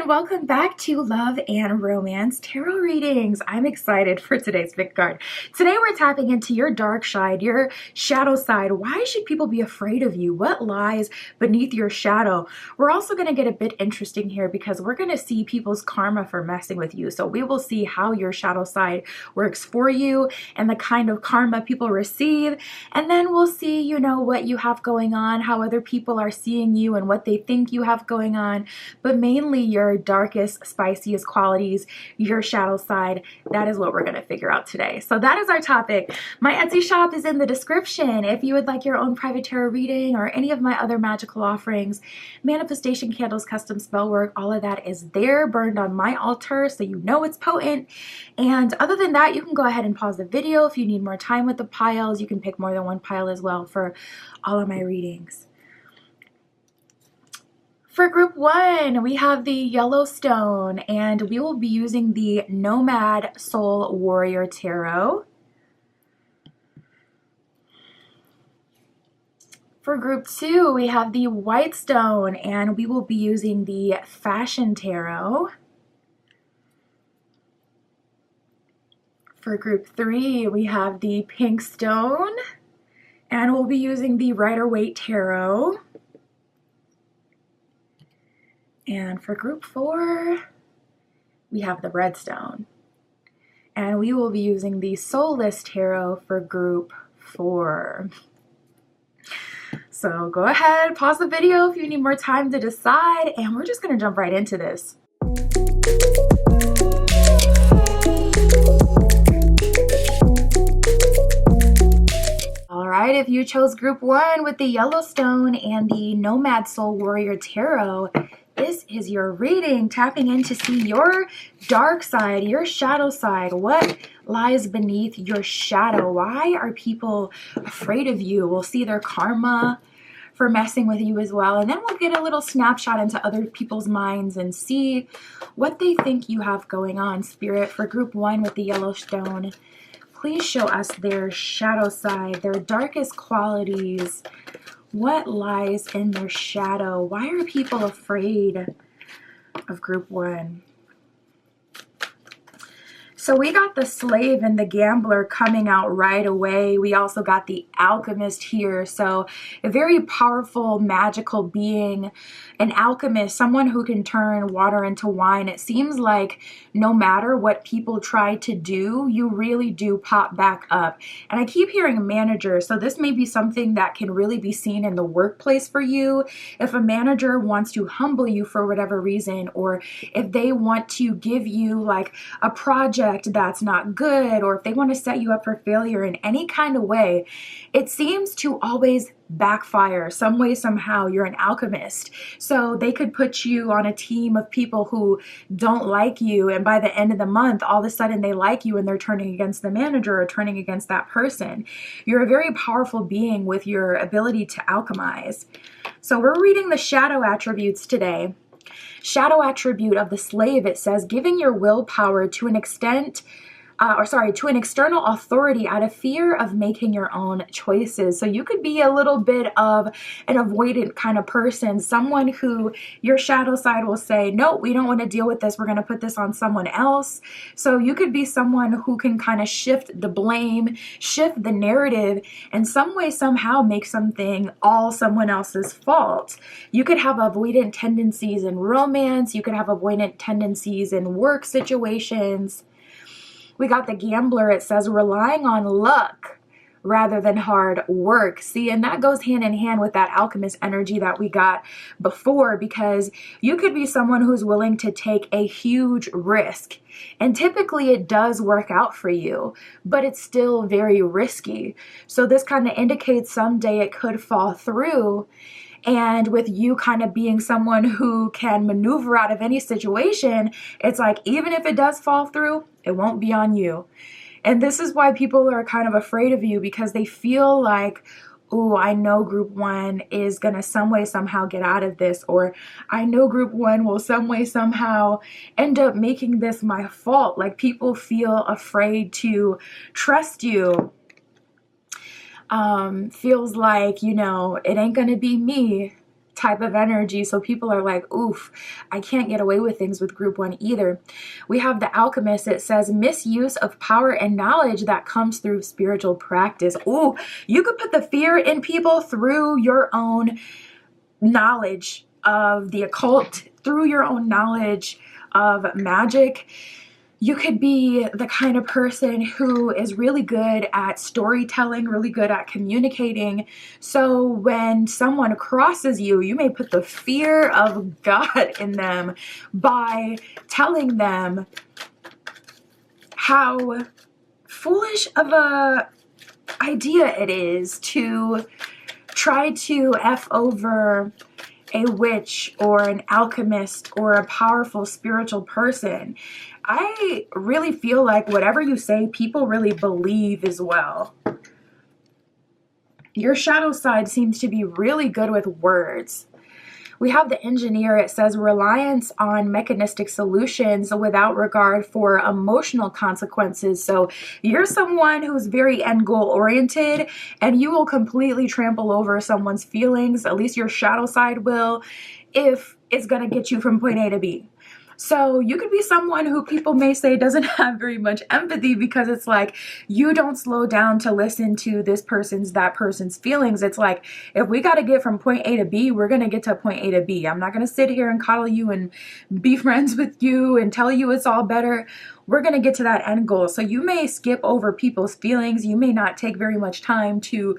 and welcome back to Love and Romance Tarot Readings. I'm excited for today's pick card. Today we're tapping into your dark side, your shadow side. Why should people be afraid of you? What lies beneath your shadow? We're also going to get a bit interesting here because we're going to see people's karma for messing with you. So we will see how your shadow side works for you and the kind of karma people receive. And then we'll see, what you have going on, how other people are seeing you and what they think you have going on. But mainly your darkest, spiciest qualities, your shadow side. That is what we're going to figure out today. So that is our topic. My Etsy shop is in the description. If you would like your own private tarot reading or any of my other magical offerings, manifestation candles, custom spell work, all of that is there, burned on my altar, so you know it's potent. And other than that, you can go ahead and pause the video if you need more time with the piles. You can pick more than one pile as well for all of my readings. For group one, we have the Yellowstone, and we will be using the Nomad Soul Warrior Tarot. For group two, we have the Whitestone, and we will be using the Fashion Tarot. For group three, we have the Pink Stone, and we'll be using the Rider-Waite Tarot. And for group four, we have the Redstone. And we will be using the Soulless Tarot for group four. So go ahead, pause the video if you need more time to decide, and we're just going to jump right into this. Alright, if you chose group one with the Yellowstone and the Nomad Soul Warrior Tarot, this is your reading, tapping in to see your dark side, your shadow side. What lies beneath your shadow? Why are people afraid of you? We'll see their karma for messing with you as well. And then we'll get a little snapshot into other people's minds and see what they think you have going on. Spirit, for group one with the Yellowstone, please show us their shadow side, their darkest qualities. What lies in their shadow? Why are people afraid of group one? So we got the Slave and the Gambler coming out right away. We also got the Alchemist here. So a very powerful, magical being, an alchemist, someone who can turn water into wine. It seems like no matter what people try to do, you really do pop back up. And I keep hearing manager. So this may be something that can really be seen in the workplace for you. If a manager wants to humble you for whatever reason, or if they want to give you like a project that's not good, or if they want to set you up for failure in any kind of way, it seems to always backfire some way, somehow. You're an alchemist. So they could put you on a team of people who don't like you, and by the end of the month, all of a sudden they like you and they're turning against the manager or turning against that person. You're a very powerful being with your ability to alchemize. So we're reading the shadow attributes today. Shadow attribute of the Slave, it says, giving your willpower to an extent, to an external authority out of fear of making your own choices. So you could be a little bit of an avoidant kind of person, someone who your shadow side will say, no, we don't want to deal with this. We're going to put this on someone else. So you could be someone who can kind of shift the blame, shift the narrative, and some way, somehow make something all someone else's fault. You could have avoidant tendencies in romance. You could have avoidant tendencies in work situations. We got the Gambler. It says relying on luck rather than hard work. See, and that goes hand in hand with that alchemist energy that we got before, because you could be someone who's willing to take a huge risk. And typically it does work out for you, but it's still very risky. So this kind of indicates someday it could fall through. And with you kind of being someone who can maneuver out of any situation, it's like, even if it does fall through, it won't be on you. And this is why people are kind of afraid of you, because they feel like, oh, I know group one is going to some way, somehow get out of this, or I know group one will some way, somehow end up making this my fault. Like, people feel afraid to trust you. Feels like, it ain't going to be me type of energy. So people are like, oof, I can't get away with things with group 1 either. We have the alchemist. It says misuse of power and knowledge that comes through spiritual practice. Ooh, you could put the fear in people through your own knowledge of the occult, through your own knowledge of magic. You could be the kind of person who is really good at storytelling, really good at communicating. So when someone crosses you, you may put the fear of God in them by telling them how foolish of a idea it is to try to F over a witch or an alchemist or a powerful spiritual person. I really feel like whatever you say, people really believe as well. Your shadow side seems to be really good with words. We have the engineer. It says reliance on mechanistic solutions without regard for emotional consequences. So you're someone who's very end goal oriented, and you will completely trample over someone's feelings, at least your shadow side will, if it's going to get you from point A to B. So you could be someone who people may say doesn't have very much empathy, because it's like you don't slow down to listen to that person's feelings. It's like, if we got to get from point A to B, we're going to get to point A to B. I'm not going to sit here and coddle you and be friends with you and tell you it's all better. We're going to get to that end goal. So you may skip over people's feelings. You may not take very much time to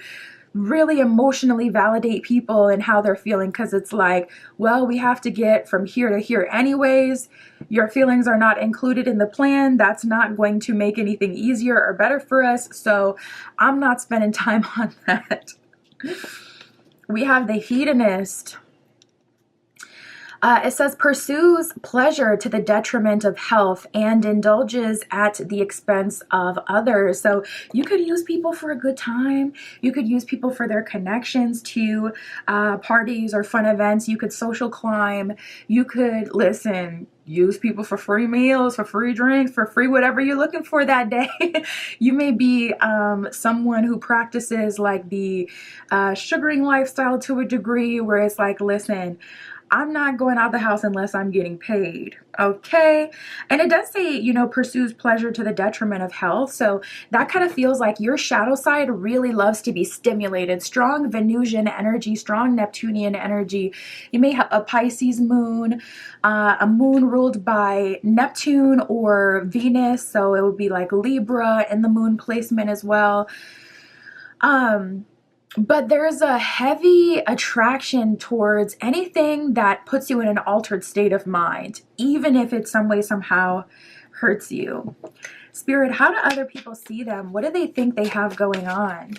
really emotionally validate people and how they're feeling, because it's like, well, we have to get from here to here anyways. Your feelings are not included in the plan. That's not going to make anything easier or better for us. So I'm not spending time on that. We have the hedonist. It says pursues pleasure to the detriment of health and indulges at the expense of others. So you could use people for a good time. You could use people for their connections to parties or fun events. You could social climb. You could, use people for free meals, for free drinks, for free whatever you're looking for that day. You may be someone who practices like the sugaring lifestyle to a degree, where it's like, listen, I'm not going out the house unless I'm getting paid. Okay. And it does say, pursues pleasure to the detriment of health. So that kind of feels like your shadow side really loves to be stimulated. Strong Venusian energy, strong Neptunian energy. You may have a Pisces moon, a moon ruled by Neptune or Venus. So it would be like Libra in the moon placement as well. But there's a heavy attraction towards anything that puts you in an altered state of mind, even if it some way, somehow hurts you. Spirit, how do other people see them? What do they think they have going on?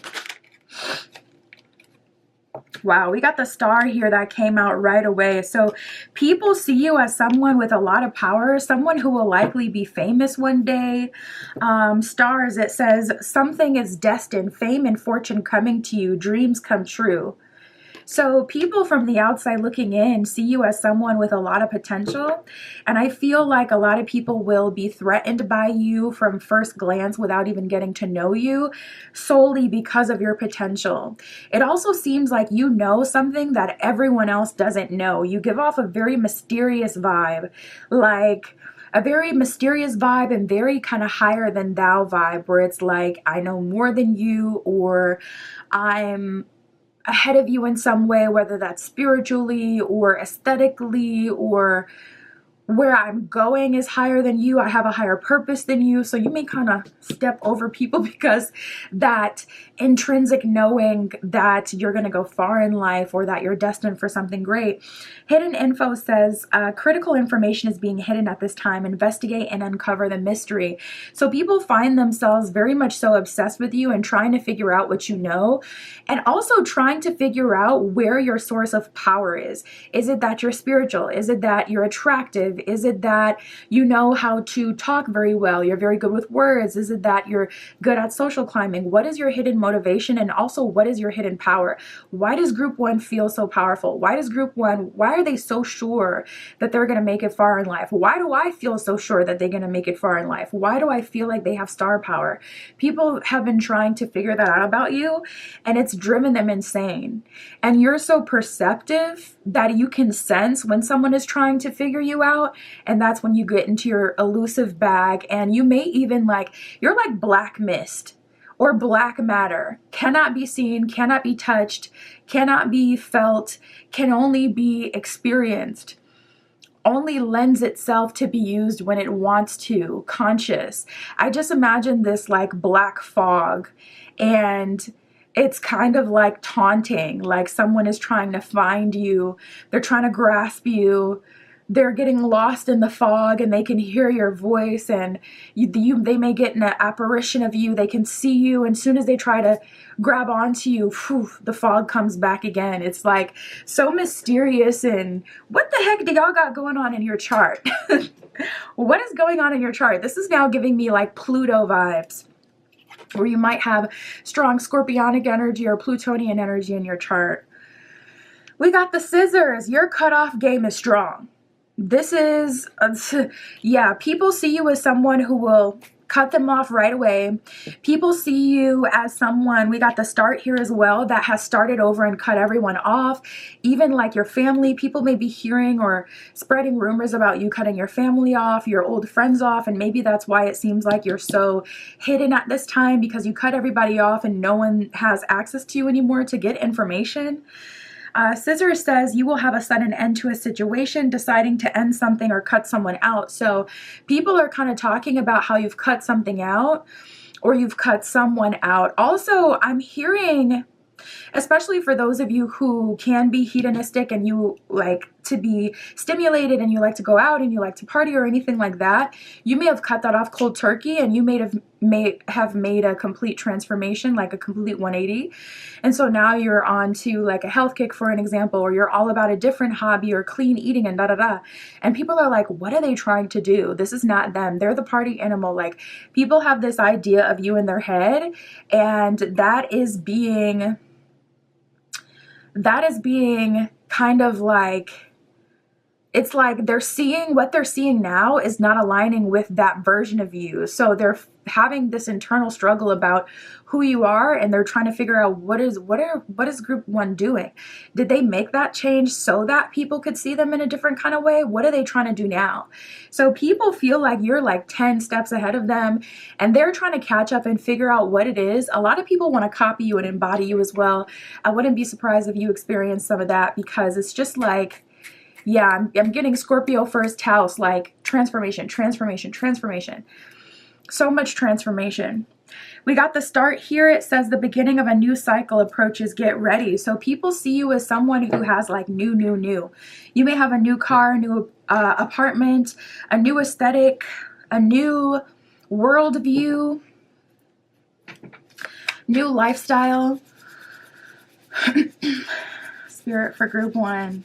Wow, we got the star here that came out right away. So people see you as someone with a lot of power, someone who will likely be famous one day. Stars, it says something is destined, fame and fortune coming to you, dreams come true. So people from the outside looking in see you as someone with a lot of potential. And I feel like a lot of people will be threatened by you from first glance without even getting to know you, solely because of your potential. It also seems like you know something that everyone else doesn't know. You give off a very mysterious vibe, like a very mysterious vibe and very kind of higher than thou vibe, where it's like, I know more than you, or I'm ahead of you in some way, whether that's spiritually or aesthetically, or where I'm going is higher than you. I have a higher purpose than you. So you may kind of step over people because that intrinsic knowing that you're going to go far in life, or that you're destined for something great. Hidden info says critical information is being hidden at this time. Investigate and uncover the mystery. So people find themselves very much so obsessed with you and trying to figure out what you know, and also trying to figure out where your source of power is. Is it that you're spiritual? Is it that you're attractive? talkative? Is it that you know how to talk very well? You're very good with words? Is it that you're good at social climbing? What is your hidden motivation? And also, what is your hidden power? Why does group one feel so powerful? Why are they so sure that they're going to make it far in life? Why do I feel so sure that they're going to make it far in life? Why do I feel like they have star power? People have been trying to figure that out about you, and it's driven them insane. And you're so perceptive that you can sense when someone is trying to figure you out, and that's when you get into your elusive bag, and you may even you're like black mist or black matter, cannot be seen, cannot be touched, cannot be felt, can only be experienced, only lends itself to be used when it wants to, conscious. I just imagine this like black fog, and it's kind of like taunting, like someone is trying to find you, they're trying to grasp you, they're getting lost in the fog, and they can hear your voice, and they may get an apparition of you, they can see you, and as soon as they try to grab onto you, whew, the fog comes back again. It's like so mysterious. And what the heck do y'all got going on in your chart? What is going on in your chart? This is now giving me like Pluto vibes, where you might have strong scorpionic energy or Plutonian energy in your chart. We got the scissors. Your cutoff game is strong. This is, yeah, people see you as someone who will cut them off right away. People see you as someone, we got the start here as well, that has started over and cut everyone off. Even like your family, people may be hearing or spreading rumors about you cutting your family off, your old friends off, and maybe that's why it seems like you're so hidden at this time, because you cut everybody off and no one has access to you anymore to get information. Scissors says you will have a sudden end to a situation, deciding to end something or cut someone out. So people are kind of talking about how you've cut something out or you've cut someone out. Also, I'm hearing, especially for those of you who can be hedonistic and you like to be stimulated and you like to go out and you like to party or anything like that, you may have cut that off cold turkey, and you may have made a complete transformation, like a complete 180. And so now you're on to like a health kick, for an example, or you're all about a different hobby or clean eating and da-da-da. And people are like, what are they trying to do? This is not them. They're the party animal. Like, people have this idea of you in their head, and that is being kind of like, it's like they're seeing what they're seeing now is not aligning with that version of you. So they're having this internal struggle about who you are, and they're trying to figure out what is group one doing? Did they make that change so that people could see them in a different kind of way? What are they trying to do now? So people feel like you're like 10 steps ahead of them, and they're trying to catch up and figure out what it is. A lot of people want to copy you and embody you as well. I wouldn't be surprised if you experience some of that, because it's just like, yeah, I'm getting Scorpio first house, like transformation, transformation, transformation. So much transformation. We got the start here. It says the beginning of a new cycle approaches. Get ready. So people see you as someone who has like new. You may have a new car, a new apartment, a new aesthetic, a new worldview, new lifestyle. Spirit for group one.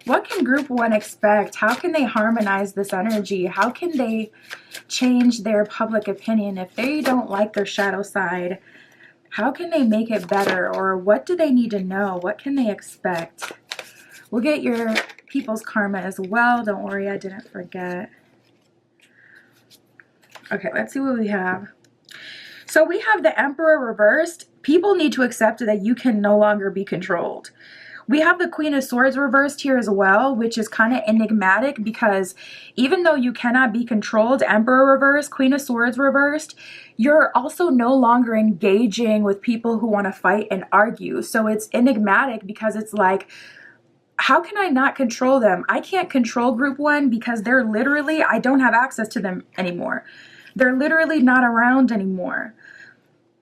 What can group one expect? How can they harmonize this energy? How can they change their public opinion if they don't like their shadow side? How can they make it better? Or what do they need to know? What can they expect? We'll get your people's karma as well. Don't worry, I didn't forget. Okay, let's see what we have. So we have the Emperor reversed. People need to accept that you can no longer be controlled. We have the Queen of Swords reversed here as well, which is kind of enigmatic, because even though you cannot be controlled, Emperor reversed, Queen of Swords reversed, you're also no longer engaging with people who want to fight and argue. So it's enigmatic, because it's like, how can I not control them? I can't control group one because they're literally, I don't have access to them anymore. They're literally not around anymore.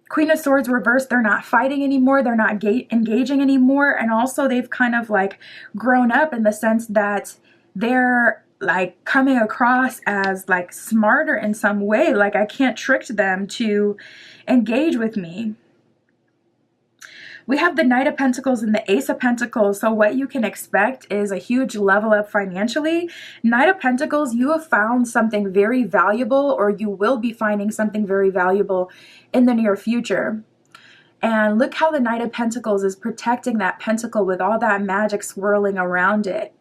Queen of Swords reversed, they're not fighting anymore, they're not engaging anymore, and also they've kind of like grown up in the sense that they're like coming across as like smarter in some way, like I can't trick them to engage with me. We have the Knight of Pentacles and the Ace of Pentacles. So what you can expect is a huge level up financially. Knight of Pentacles, you have found something very valuable, or you will be finding something very valuable in the near future. And look how the Knight of Pentacles is protecting that pentacle with all that magic swirling around it.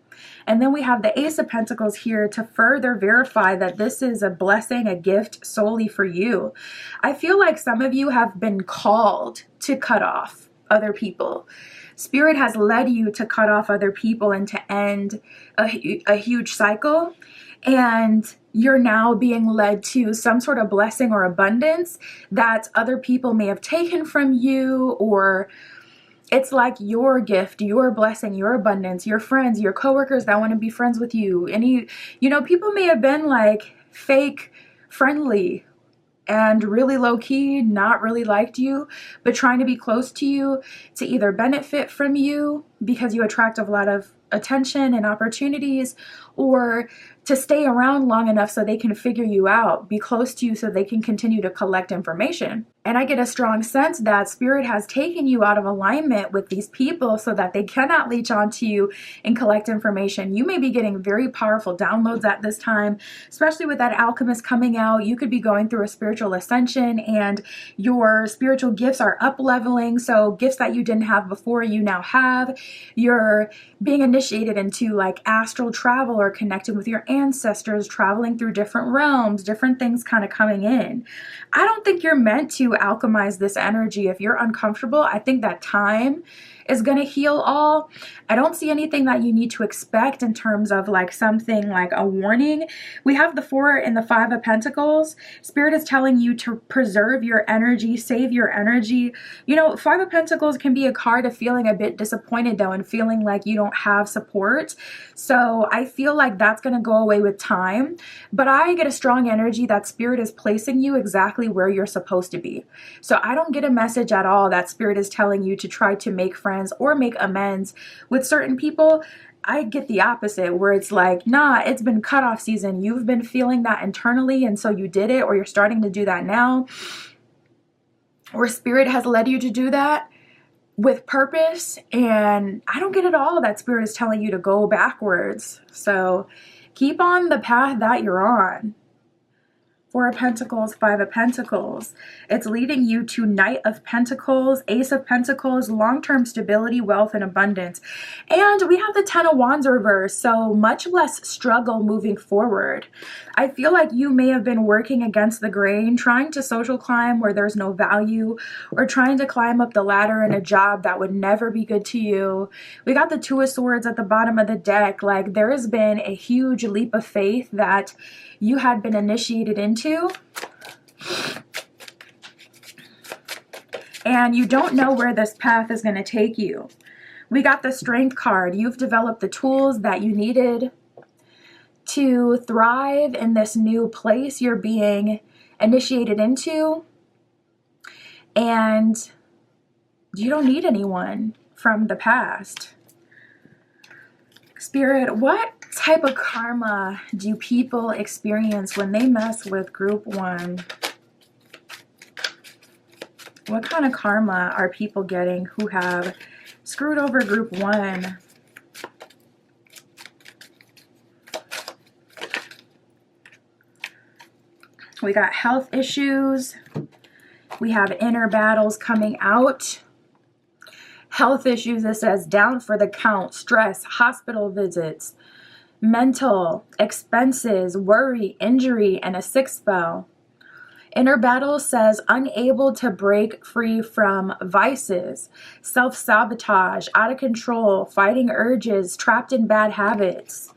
And then we have the Ace of Pentacles here to further verify that this is a blessing, a gift solely for you. I feel like some of you have been called to cut off other people. Spirit has led you to cut off other people and to end a huge cycle. And you're now being led to some sort of blessing or abundance that other people may have taken from you, or it's like your gift, your blessing, your abundance, your friends, your coworkers that want to be friends with you. People may have been like fake friendly and really low key, not really liked you, but trying to be close to you to either benefit from you because you attract a lot of attention and opportunities, or to stay around long enough so they can figure you out, be close to you so they can continue to collect information. And I get a strong sense that Spirit has taken you out of alignment with these people so that they cannot leech onto you and collect information. You may be getting very powerful downloads at this time, especially with that Alchemist coming out. You could be going through a spiritual ascension and your spiritual gifts are up leveling. So gifts that you didn't have before, you now have. You're being initiated into like astral travel or connecting with your ancestors, traveling through different realms, different things kind of coming in. I don't think you're meant to alchemize this energy. If you're uncomfortable, I think that time is going to heal all. I don't see anything that you need to expect in terms of like something like a warning. We have the 4 and the 5 of Pentacles. Spirit is telling you to preserve your energy, save your energy. 5 of Pentacles can be a card of feeling a bit disappointed though, and feeling like you don't have support. So I feel like that's going to go away with time, but I get a strong energy that Spirit is placing you exactly where you're supposed to be. So I don't get a message at all that Spirit is telling you to try to make friends or make amends with certain people. I get the opposite, where it's like, nah, it's been cutoff season. You've been feeling that internally, and so you did it, or you're starting to do that now. Or Spirit has led you to do that with purpose, and I don't get at all that Spirit is telling you to go backwards. So keep on the path that you're on. 4 of Pentacles, 5 of Pentacles. It's leading you to Knight of Pentacles, Ace of Pentacles, long-term stability, wealth, and abundance. And we have the 10 of Wands reversed, so much less struggle moving forward. I feel like you may have been working against the grain, trying to social climb where there's no value, or trying to climb up the ladder in a job that would never be good to you. We got the 2 of Swords at the bottom of the deck. Like, there has been a huge leap of faith that you had been initiated into, and you don't know where this path is going to take you. We got the Strength card. You've developed the tools that you needed to thrive in this new place you're being initiated into, and you don't need anyone from the past. Spirit, what type of karma do people experience when they mess with group 1? What kind of karma are people getting who have screwed over group 1? We got health issues. We have inner battles coming out. Health issues, it says down for the count, stress, hospital visits, mental, expenses, worry, injury, and a sick spell. Inner battle says unable to break free from vices, self-sabotage, out of control, fighting urges, trapped in bad habits.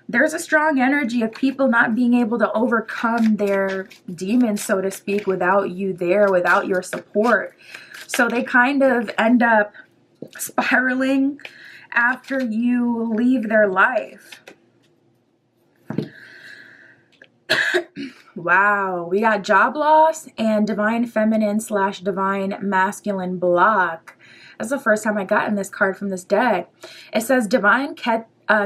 There's a strong energy of people not being able to overcome their demons, so to speak, without you there, without your support. So they kind of end up spiraling after you leave their life. Wow, we got job loss and divine feminine / divine masculine block. That's the first time I gotten this card from this deck. It says divine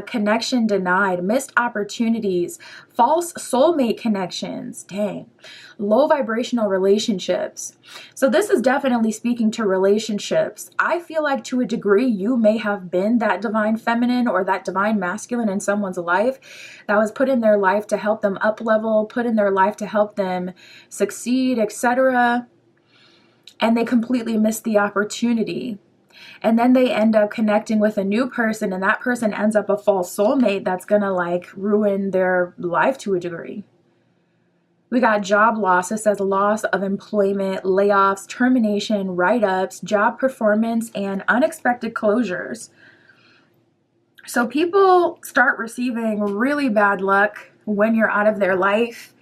connection denied, missed opportunities, false soulmate connections, dang, low vibrational relationships. So this is definitely speaking to relationships. I feel like to a degree you may have been that divine feminine or that divine masculine in someone's life that was put in their life to help them up level, put in their life to help them succeed, etc. And they completely missed the opportunity. And then they end up connecting with a new person, and that person ends up a false soulmate that's gonna like ruin their life to a degree. We got job loss. It says loss of employment, layoffs, termination, write-ups, job performance, and unexpected closures. So people start receiving really bad luck when you're out of their life.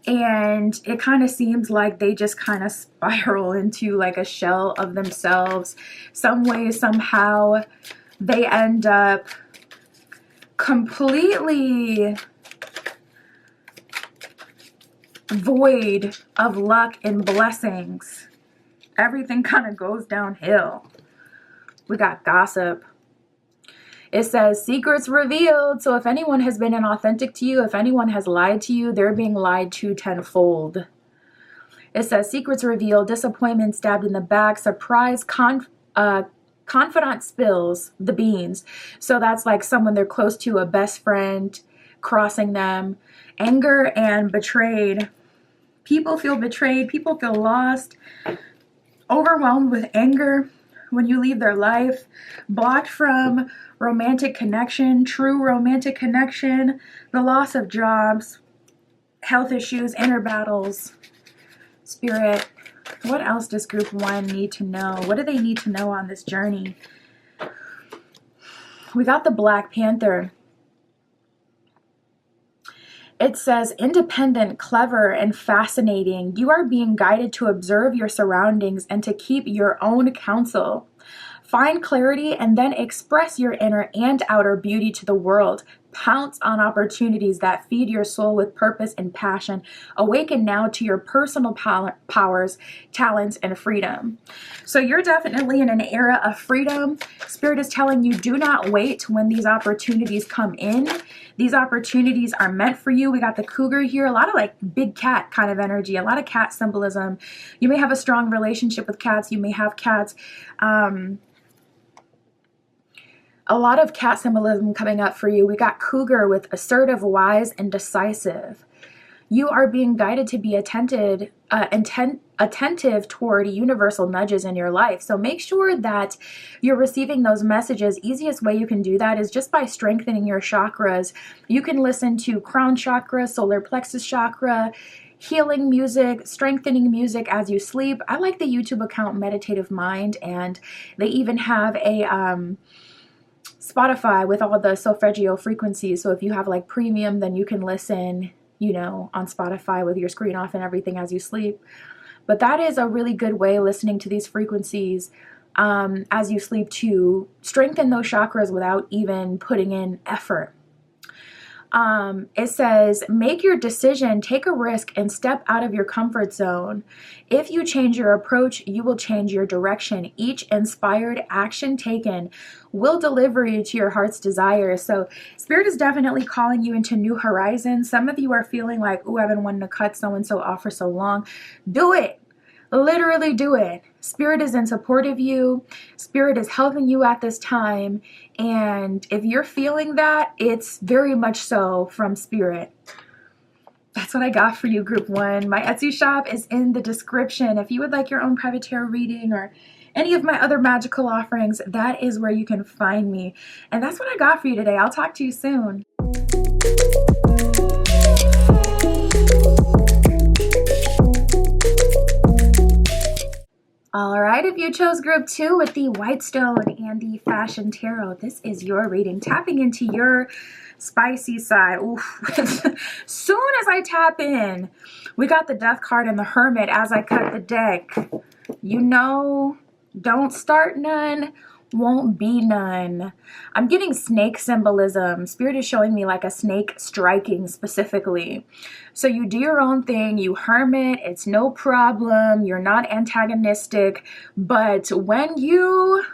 And it kind of seems like they just kind of spiral into like a shell of themselves. Some way, somehow, they end up completely void of luck and blessings. Everything kind of goes downhill. We got gossip. It says secrets revealed. So if anyone has been inauthentic to you, if anyone has lied to you, they're being lied to tenfold. It says secrets revealed, disappointment stabbed in the back, surprise, confidant spills the beans. So that's like someone they're close to, a best friend, crossing them. Anger and betrayed. People feel betrayed. People feel lost, overwhelmed with anger when you leave their life, blocked from romantic connection, true romantic connection, the loss of jobs, health issues, inner battles. Spirit, what else does group 1 need to know? What do they need to know on this journey? We got the Black Panther. It says, independent, clever, and fascinating. You are being guided to observe your surroundings and to keep your own counsel. Find clarity and then express your inner and outer beauty to the world. Pounce on opportunities that feed your soul with purpose and passion. Awaken now to your personal powers, talents, and freedom. So you're definitely in an era of freedom. Spirit is telling you, do not wait when these opportunities come in. These opportunities are meant for you. We got the cougar here, a lot of like big cat kind of energy, a lot of cat symbolism. You may have a strong relationship with cats. You may have cats. A lot of cat symbolism coming up for you. We got cougar with assertive, wise, and decisive. You are being guided to be attentive toward universal nudges in your life. So make sure that you're receiving those messages. Easiest way you can do that is just by strengthening your chakras. You can listen to crown chakra, solar plexus chakra, healing music, strengthening music as you sleep. I like the YouTube account Meditative Mind, and they even have a Spotify with all the solfeggio frequencies. So if you have like premium, then you can listen, you know, on Spotify with your screen off and everything as you sleep. But that is a really good way, listening to these frequencies as you sleep, to strengthen those chakras without even putting in effort. It says, make your decision, take a risk, and step out of your comfort zone. If you change your approach, you will change your direction. Each inspired action taken will deliver you to your heart's desires. So Spirit is definitely calling you into new horizons. Some of you are feeling like, oh, I've been wanting to cut so-and-so off for so long. Do it. Literally do it. Spirit is in support of you. Spirit is helping you at this time. And if you're feeling that, it's very much so from Spirit. That's what I got for you, group 1. My Etsy shop is in the description. If you would like your own private tarot reading or any of my other magical offerings, that is where you can find me. And that's what I got for you today. I'll talk to you soon. All right, if you chose group 2 with the White Stone and the Fashion Tarot, this is your reading, tapping into your spicy side. Oof. Soon as I tap in, we got the Death card and the Hermit as I cut the deck. You know, don't start none, won't be none. I'm getting snake symbolism. Spirit is showing me like a snake striking specifically. So you do your own thing, you hermit, it's no problem, you're not antagonistic, but when you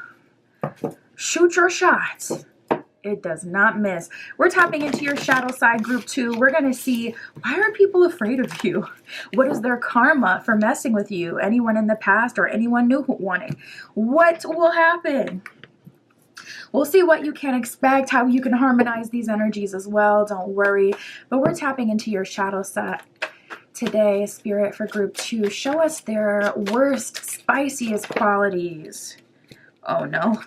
shoot your shots, It does not miss. We're tapping into your shadow side, group 2. We're going to see, why are people afraid of you? What is their karma for messing with you? Anyone in the past or anyone new wanting? What will happen? We'll see what you can expect, how you can harmonize these energies as well. Don't worry. But we're tapping into your shadow side today, Spirit, for group 2. Show us their worst, spiciest qualities. Oh no.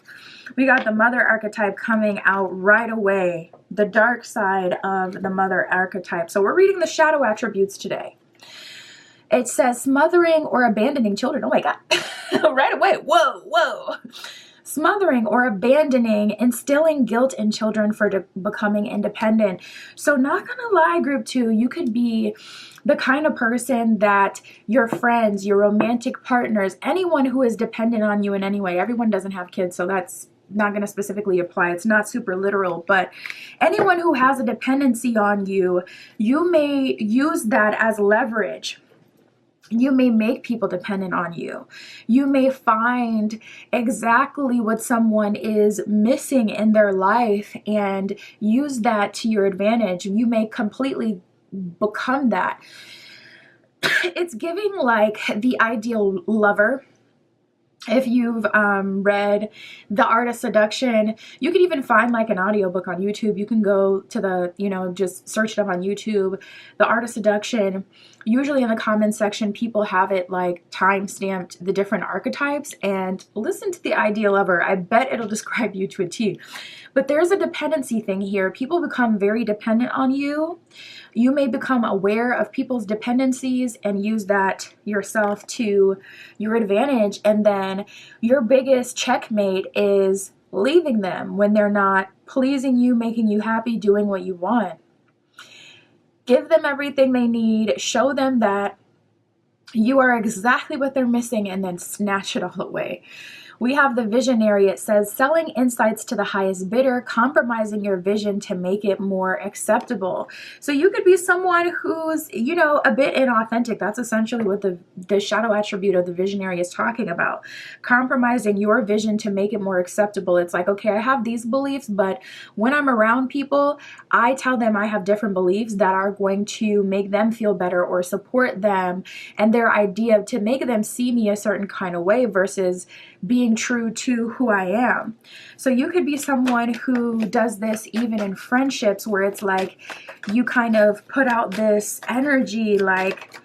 We got the mother archetype coming out right away. The dark side of the mother archetype. So we're reading the shadow attributes today. It says smothering or abandoning children. Oh my God. Right away. Whoa, whoa. Smothering or abandoning, instilling guilt in children for becoming independent. So not gonna lie, group 2, you could be the kind of person that your friends, your romantic partners, anyone who is dependent on you in any way, everyone doesn't have kids, so that's not going to specifically apply. It's not super literal, but anyone who has a dependency on you, you may use that as leverage. You may make people dependent on you. You may find exactly what someone is missing in their life and use that to your advantage. You may completely become that. It's giving like the ideal lover. If you've read The Art of Seduction, you can even find like an audiobook on YouTube. You can go to the, just search it up on YouTube. The Art of Seduction, usually in the comments section, people have it like time-stamped the different archetypes, and listen to the ideal lover. I bet it'll describe you to a T. But there's a dependency thing here. People become very dependent on you. You may become aware of people's dependencies and use that yourself to your advantage. And then your biggest checkmate is leaving them when they're not pleasing you, making you happy, doing what you want. Give them everything they need. Show them that you are exactly what they're missing, and then snatch it all away. We have the visionary. It says selling insights to the highest bidder, compromising your vision to make it more acceptable. So you could be someone who's, a bit inauthentic. That's essentially what the shadow attribute of the visionary is talking about. Compromising your vision to make it more acceptable. It's like, okay, I have these beliefs, but when I'm around people, I tell them I have different beliefs that are going to make them feel better or support them and their idea to make them see me a certain kind of way versus being true to who I am. So you could be someone who does this even in friendships, where it's like you kind of put out this energy like,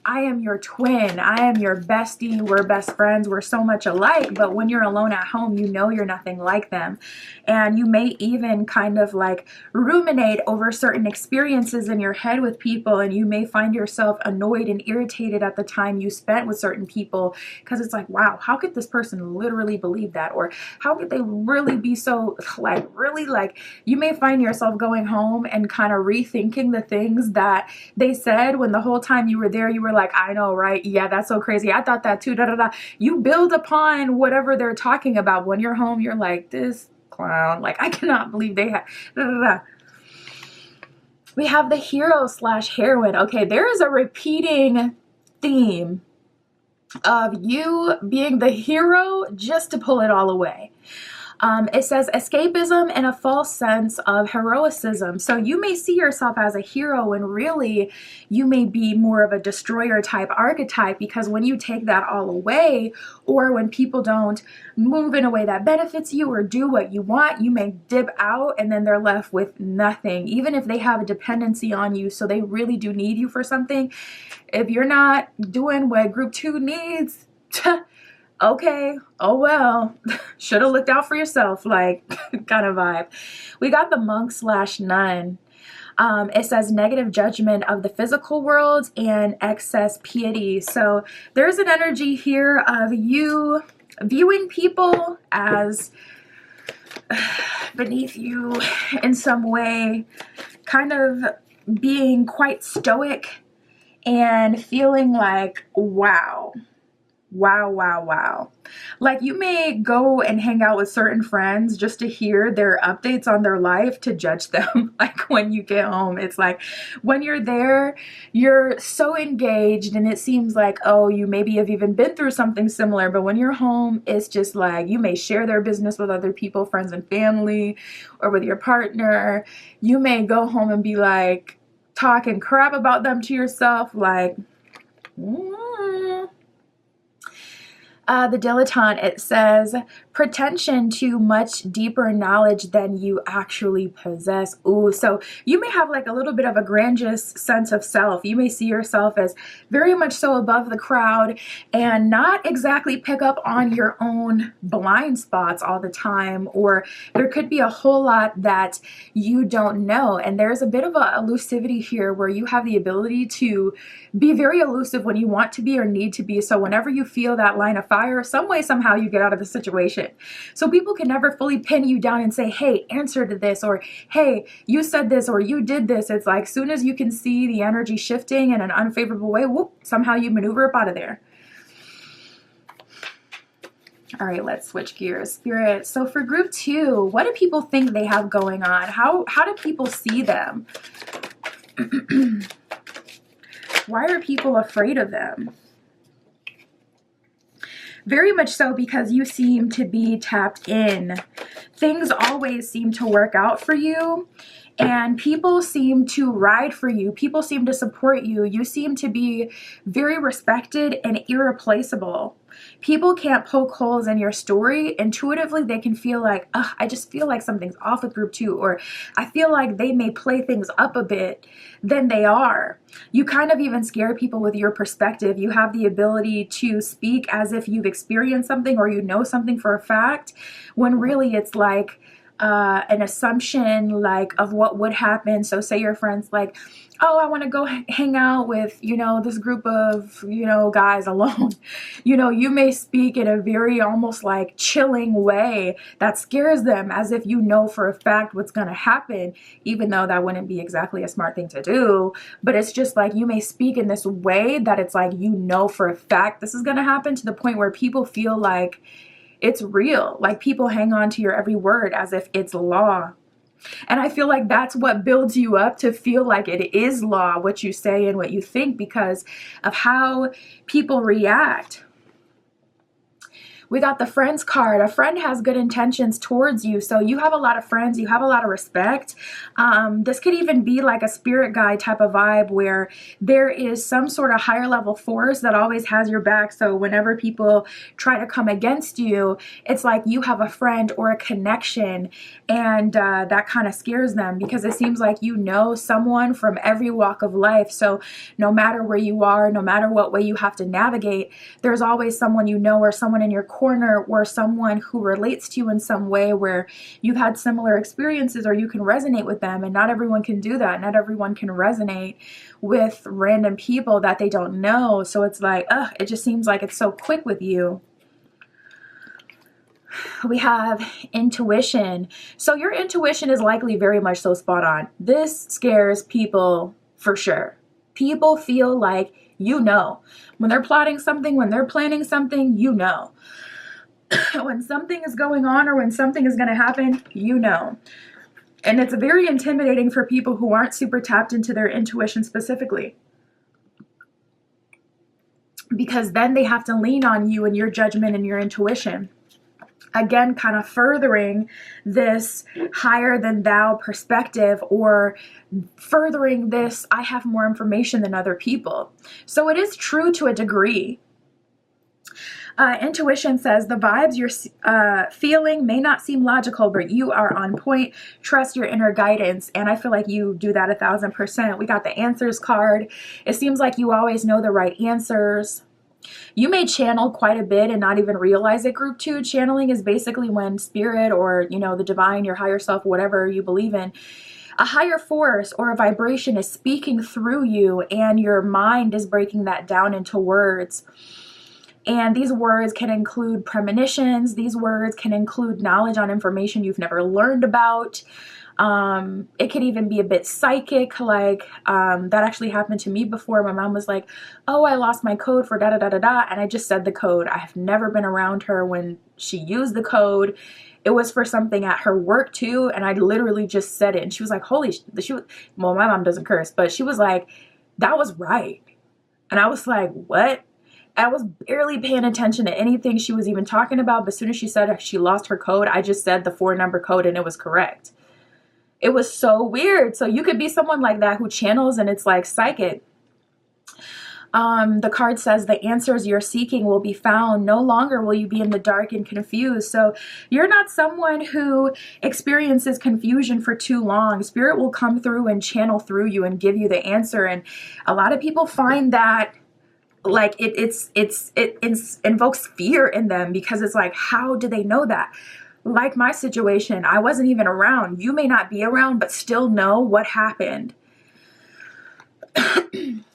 I am your twin, I am your bestie, we're best friends, we're so much alike. But when you're alone at home, you're nothing like them. And you may even kind of like ruminate over certain experiences in your head with people, and you may find yourself annoyed and irritated at the time you spent with certain people, because it's like, wow, how could this person literally believe that? Or how could they really be so you may find yourself going home and kind of rethinking the things that they said when the whole time you were there, you were like, I know, right? Yeah, that's so crazy. I thought that too. Da, da, da. You build upon whatever they're talking about. When you're home, you're like, this clown. Like, I cannot believe they have. Da, da, da. We have the hero / heroine. Okay, there is a repeating theme of you being the hero just to pull it all away. It says escapism and a false sense of heroicism. So you may see yourself as a hero when really you may be more of a destroyer type archetype, because when you take that all away, or when people don't move in a way that benefits you or do what you want, you may dip out and then they're left with nothing, even if they have a dependency on you. So they really do need you for something. If you're not doing what group 2 needs, okay, oh well, should have looked out for yourself, like kind of vibe. We got the monk / nun. It says negative judgment of the physical world and excess piety. So there's an energy here of you viewing people as beneath you in some way, kind of being quite stoic and feeling like, wow, Wow, wow, wow. Like you may go and hang out with certain friends just to hear their updates on their life to judge them. Like when you get home, it's like when you're there, you're so engaged and it seems like, oh, you maybe have even been through something similar. But when you're home, it's just like you may share their business with other people, friends and family, or with your partner. You may go home and be like talking crap about them to yourself, like, the dilettante, it says, pretension to much deeper knowledge than you actually possess. Ooh, so you may have like a little bit of a grandiose sense of self. You may see yourself as very much so above the crowd and not exactly pick up on your own blind spots all the time, or there could be a whole lot that you don't know. And there's a bit of a elusivity here where you have the ability to be very elusive when you want to be or need to be. So whenever you feel that line of fire, some way, somehow you get out of the situation. So people can never fully pin you down and say, hey, answer to this, or hey, you said this, or you did this. It's like soon as you can see the energy shifting in an unfavorable way, whoop, somehow you maneuver up out of there. All right, let's switch gears. Spirit. So for group 2, what do people think they have going on? How do people see them? Why are people afraid of them? Very much so because you seem to be tapped in. Things always seem to work out for you, and people seem to ride for you. People seem to support you. You seem to be very respected and irreplaceable. People can't poke holes in your story. Intuitively, they can feel like, I just feel like something's off with group 2, or I feel like they may play things up a bit than they are. You kind of even scare people with your perspective. You have the ability to speak as if you've experienced something or you know something for a fact, when really it's like an assumption like of what would happen. So say your friend's like, oh, I want to go hang out with, this group of, guys alone. You may speak in a very almost like chilling way that scares them, as if you know for a fact what's going to happen, even though that wouldn't be exactly a smart thing to do. But it's just like you may speak in this way that it's like, for a fact this is going to happen, to the point where people feel like it's real. Like people hang on to your every word as if it's law. And I feel like that's what builds you up to feel like it is law, what you say and what you think, because of how people react. We got the friends card. A friend has good intentions towards you. So you have a lot of friends. You have a lot of respect. This could even be like a spirit guide type of vibe where there is some sort of higher level force that always has your back. So whenever people try to come against you, it's like you have a friend or a connection, and that kind of scares them, because it seems like someone from every walk of life. So no matter where you are, no matter what way you have to navigate, there's always someone or someone in your corner, or someone who relates to you in some way where you've had similar experiences, or you can resonate with them. And not everyone can do that. Not everyone can resonate with random people that they don't know. So it's like, it just seems like it's so quick with you. We have intuition. So your intuition is likely very much so spot on. This scares people for sure. People feel like when they're plotting something, when they're planning something, when something is going on or when something is going to happen, And it's very intimidating for people who aren't super tapped into their intuition specifically, because then they have to lean on you and your judgment and your intuition. Again, kind of furthering this higher than thou perspective, or furthering this, I have more information than other people. So it is true to a degree. Intuition says the vibes you're feeling may not seem logical, but you are on point. Trust your inner guidance. And I feel like you do that 1,000%. We got the answers card. It seems like you always know the right answers. You may channel quite a bit and not even realize it. Group 2 channeling is basically when spirit, or, the divine, your higher self, whatever you believe in, a higher force or a vibration is speaking through you, and your mind is breaking that down into words. And these words can include premonitions. These words can include knowledge on information you've never learned about. It could even be a bit psychic, like that actually happened to me before. My mom was like, oh, I lost my code for da da da da da, and I just said the code. I have never been around her when she used the code. It was for something at her work too, and I literally just said it, and she was like, holy, well, my mom doesn't curse, but she was like, that was right. And I was like, what? I was barely paying attention to anything she was even talking about, but as soon as she said she lost her code, I just said the 4-number code and it was correct. It was so weird. So you could be someone like that who channels and it's like psychic. The card says the answers you're seeking will be found. No longer will you be in the dark and confused. So you're not someone who experiences confusion for too long. Spirit will come through and channel through you and give you the answer. And a lot of people find that like it invokes fear in them, because it's like, how do they know that? Like my situation, I wasn't even around. You may not be around, but still know what happened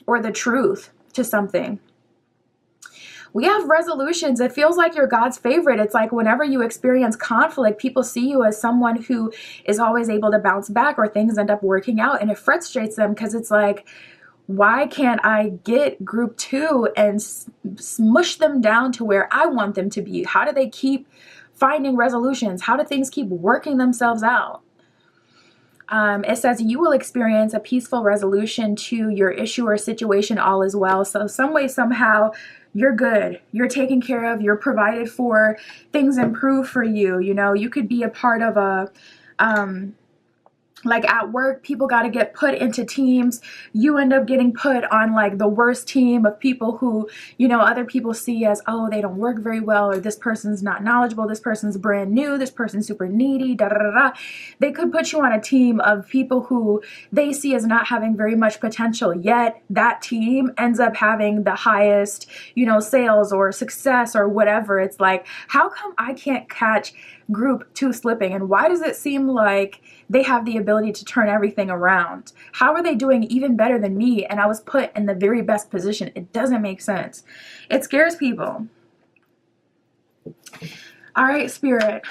or the truth to something. We have resolutions. It feels like you're God's favorite. It's like whenever you experience conflict, people see you as someone who is always able to bounce back, or things end up working out, and it frustrates them because it's like, why can't I get group 2 and smush them down to where I want them to be? How do they keep finding resolutions? How do things keep working themselves out? It says you will experience a peaceful resolution to your issue or situation. All is well. So some way, somehow, you're good. You're taken care of. You're provided for. Things improve for you. You know, you could be a part of a like at work, people got to get put into teams. You end up getting put on like the worst team of people who, you know, other people see as, oh, they don't work very well, or this person's not knowledgeable, this person's brand new, this person's super needy, da da da da. They could put you on a team of people who they see as not having very much potential, yet that team ends up having the highest, you know, sales or success or whatever. It's like, how come I can't catch group 2 slipping? And why does it seem like they have the ability to turn everything around? How are they doing even better than me? And I was put in the very best position. It doesn't make sense. It scares people. All right, Spirit.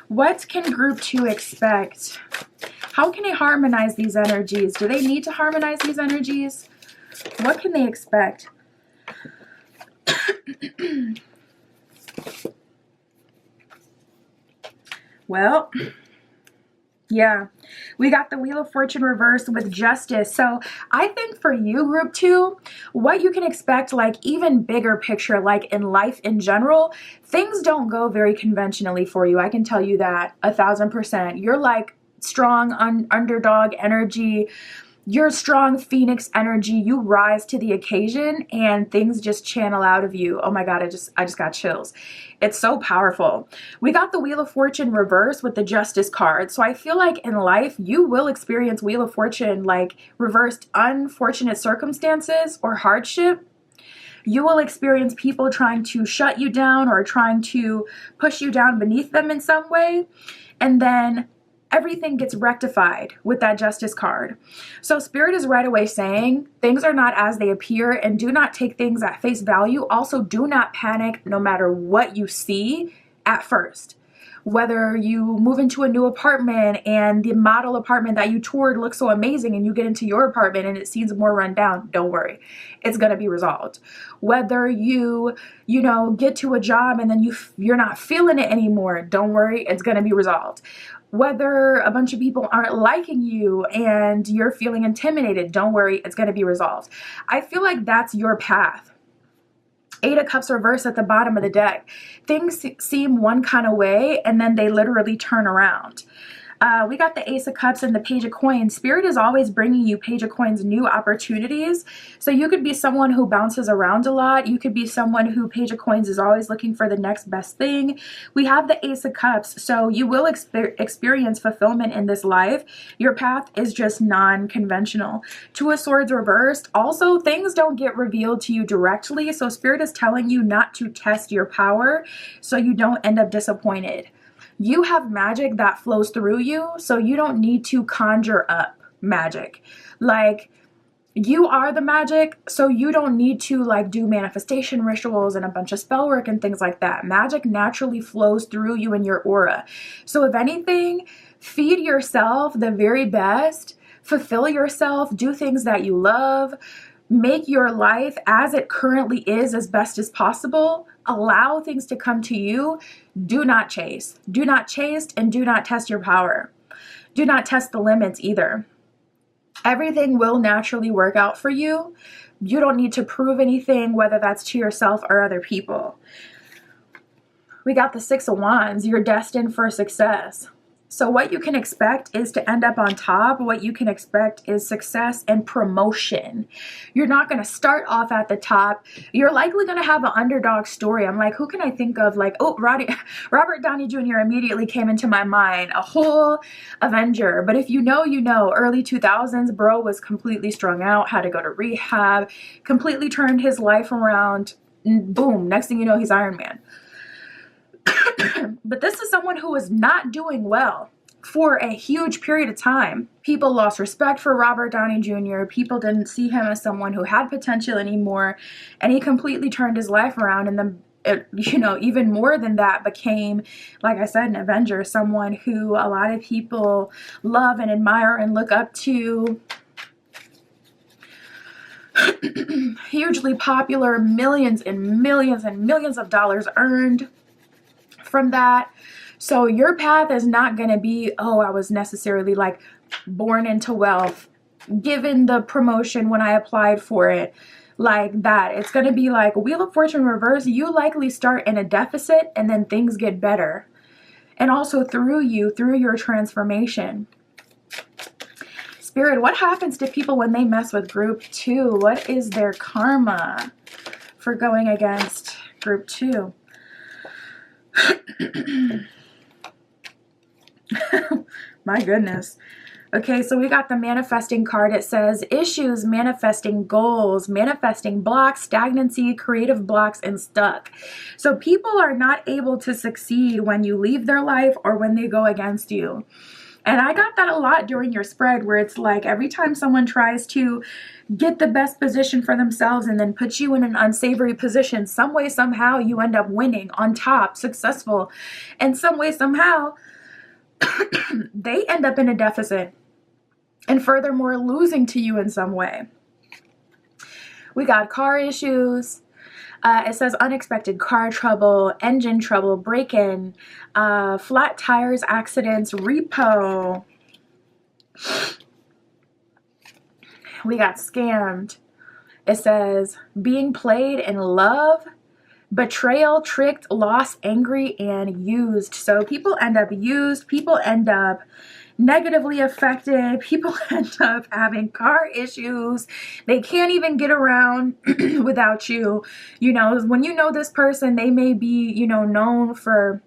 What can group 2 expect? How can they harmonize these energies? Do they need to harmonize these energies? What can they expect? Well, yeah, we got the Wheel of Fortune reversed with Justice. So I think for you, group 2, what you can expect, like even bigger picture, like in life in general, things don't go very conventionally for you. I can tell you that 1,000%. You're like strong underdog energy. You're strong Phoenix energy. You rise to the occasion and things just channel out of you. Oh my God, I just got chills. It's so powerful. We got the Wheel of Fortune reversed with the Justice card. So I feel like in life, you will experience Wheel of Fortune, like reversed unfortunate circumstances or hardship. You will experience people trying to shut you down or trying to push you down beneath them in some way. And then everything gets rectified with that Justice card. So Spirit is right away saying things are not as they appear, and do not take things at face value. Also, do not panic no matter what you see at first. Whether you move into a new apartment and the model apartment that you toured looks so amazing and you get into your apartment and it seems more run down, don't worry. It's going to be resolved. Whether you get to a job and then you're not feeling it anymore, don't worry. It's going to be resolved. Whether a bunch of people aren't liking you and you're feeling intimidated, don't worry. It's going to be resolved. I feel like that's your path. 8 of Cups reversed at the bottom of the deck. Things seem one kind of way and then they literally turn around. We got the Ace of Cups and the Page of Coins. Spirit is always bringing you Page of Coins new opportunities. So you could be someone who bounces around a lot. You could be someone who Page of Coins is always looking for the next best thing. We have the Ace of Cups. So you will experience fulfillment in this life. Your path is just non-conventional. 2 of Swords reversed. Also, things don't get revealed to you directly. So Spirit is telling you not to test your power so you don't end up disappointed. You have magic that flows through you, so you don't need to conjure up magic. Like, You are the magic, so you don't need to like do manifestation rituals and a bunch of spell work and things like that. Magic naturally flows through you and your aura. So if anything, feed yourself the very best, fulfill yourself, do things that you love, make your life as it currently is as best as possible. Allow things to come to you. Do not chase. Do not chase and do not test your power. Do not test the limits either. Everything will naturally work out for you. You don't need to prove anything, whether that's to yourself or other people. We got the Six of Wands. You're destined for success. So what you can expect is to end up on top. What you can expect is success and promotion. You're not going to start off at the top. You're likely going to have an underdog story. I'm like, who can I think of? Like, oh, Robert Downey Jr. immediately came into my mind. A whole Avenger. But if you know, you know, early 2000s, bro was completely strung out, had to go to rehab, completely turned his life around. Boom. Next thing you know, he's Iron Man. But this is someone who was not doing well for a huge period of time. People lost respect for Robert Downey Jr. People didn't see him as someone who had potential anymore. And he completely turned his life around. And then, you know, even more than that, became, like I said, an Avenger, someone who a lot of people love and admire and look up to. Hugely popular, millions and millions and millions of dollars earned from that. So your path is not going to be, oh, I was necessarily like born into wealth, given the promotion when I applied for it, like that. It's going to be like Wheel of Fortune reverse. You likely start in a deficit and then things get better. And also through your transformation. Spirit, what happens to people when they mess with group 2? What is their karma for going against group 2? My goodness. Okay, so we got the manifesting card. It says issues, manifesting goals, manifesting blocks, stagnancy, creative blocks, and stuck. So people are not able to succeed when you leave their life or when they go against you. And I got that a lot during your spread, where it's like every time someone tries to get the best position for themselves and then put you in an unsavory position, some way, somehow you end up winning, on top, successful. And some way, somehow they end up in a deficit and furthermore losing to you in some way. We got car issues. It says unexpected car trouble, engine trouble, break-in, flat tires, accidents, repo. We got scammed. It says being played in love, betrayal, tricked, lost, angry, and used. So people end up used. People end up negatively affected. People end up having car issues. They can't even get around without you. You know, when you know this person, they may be, you know, known for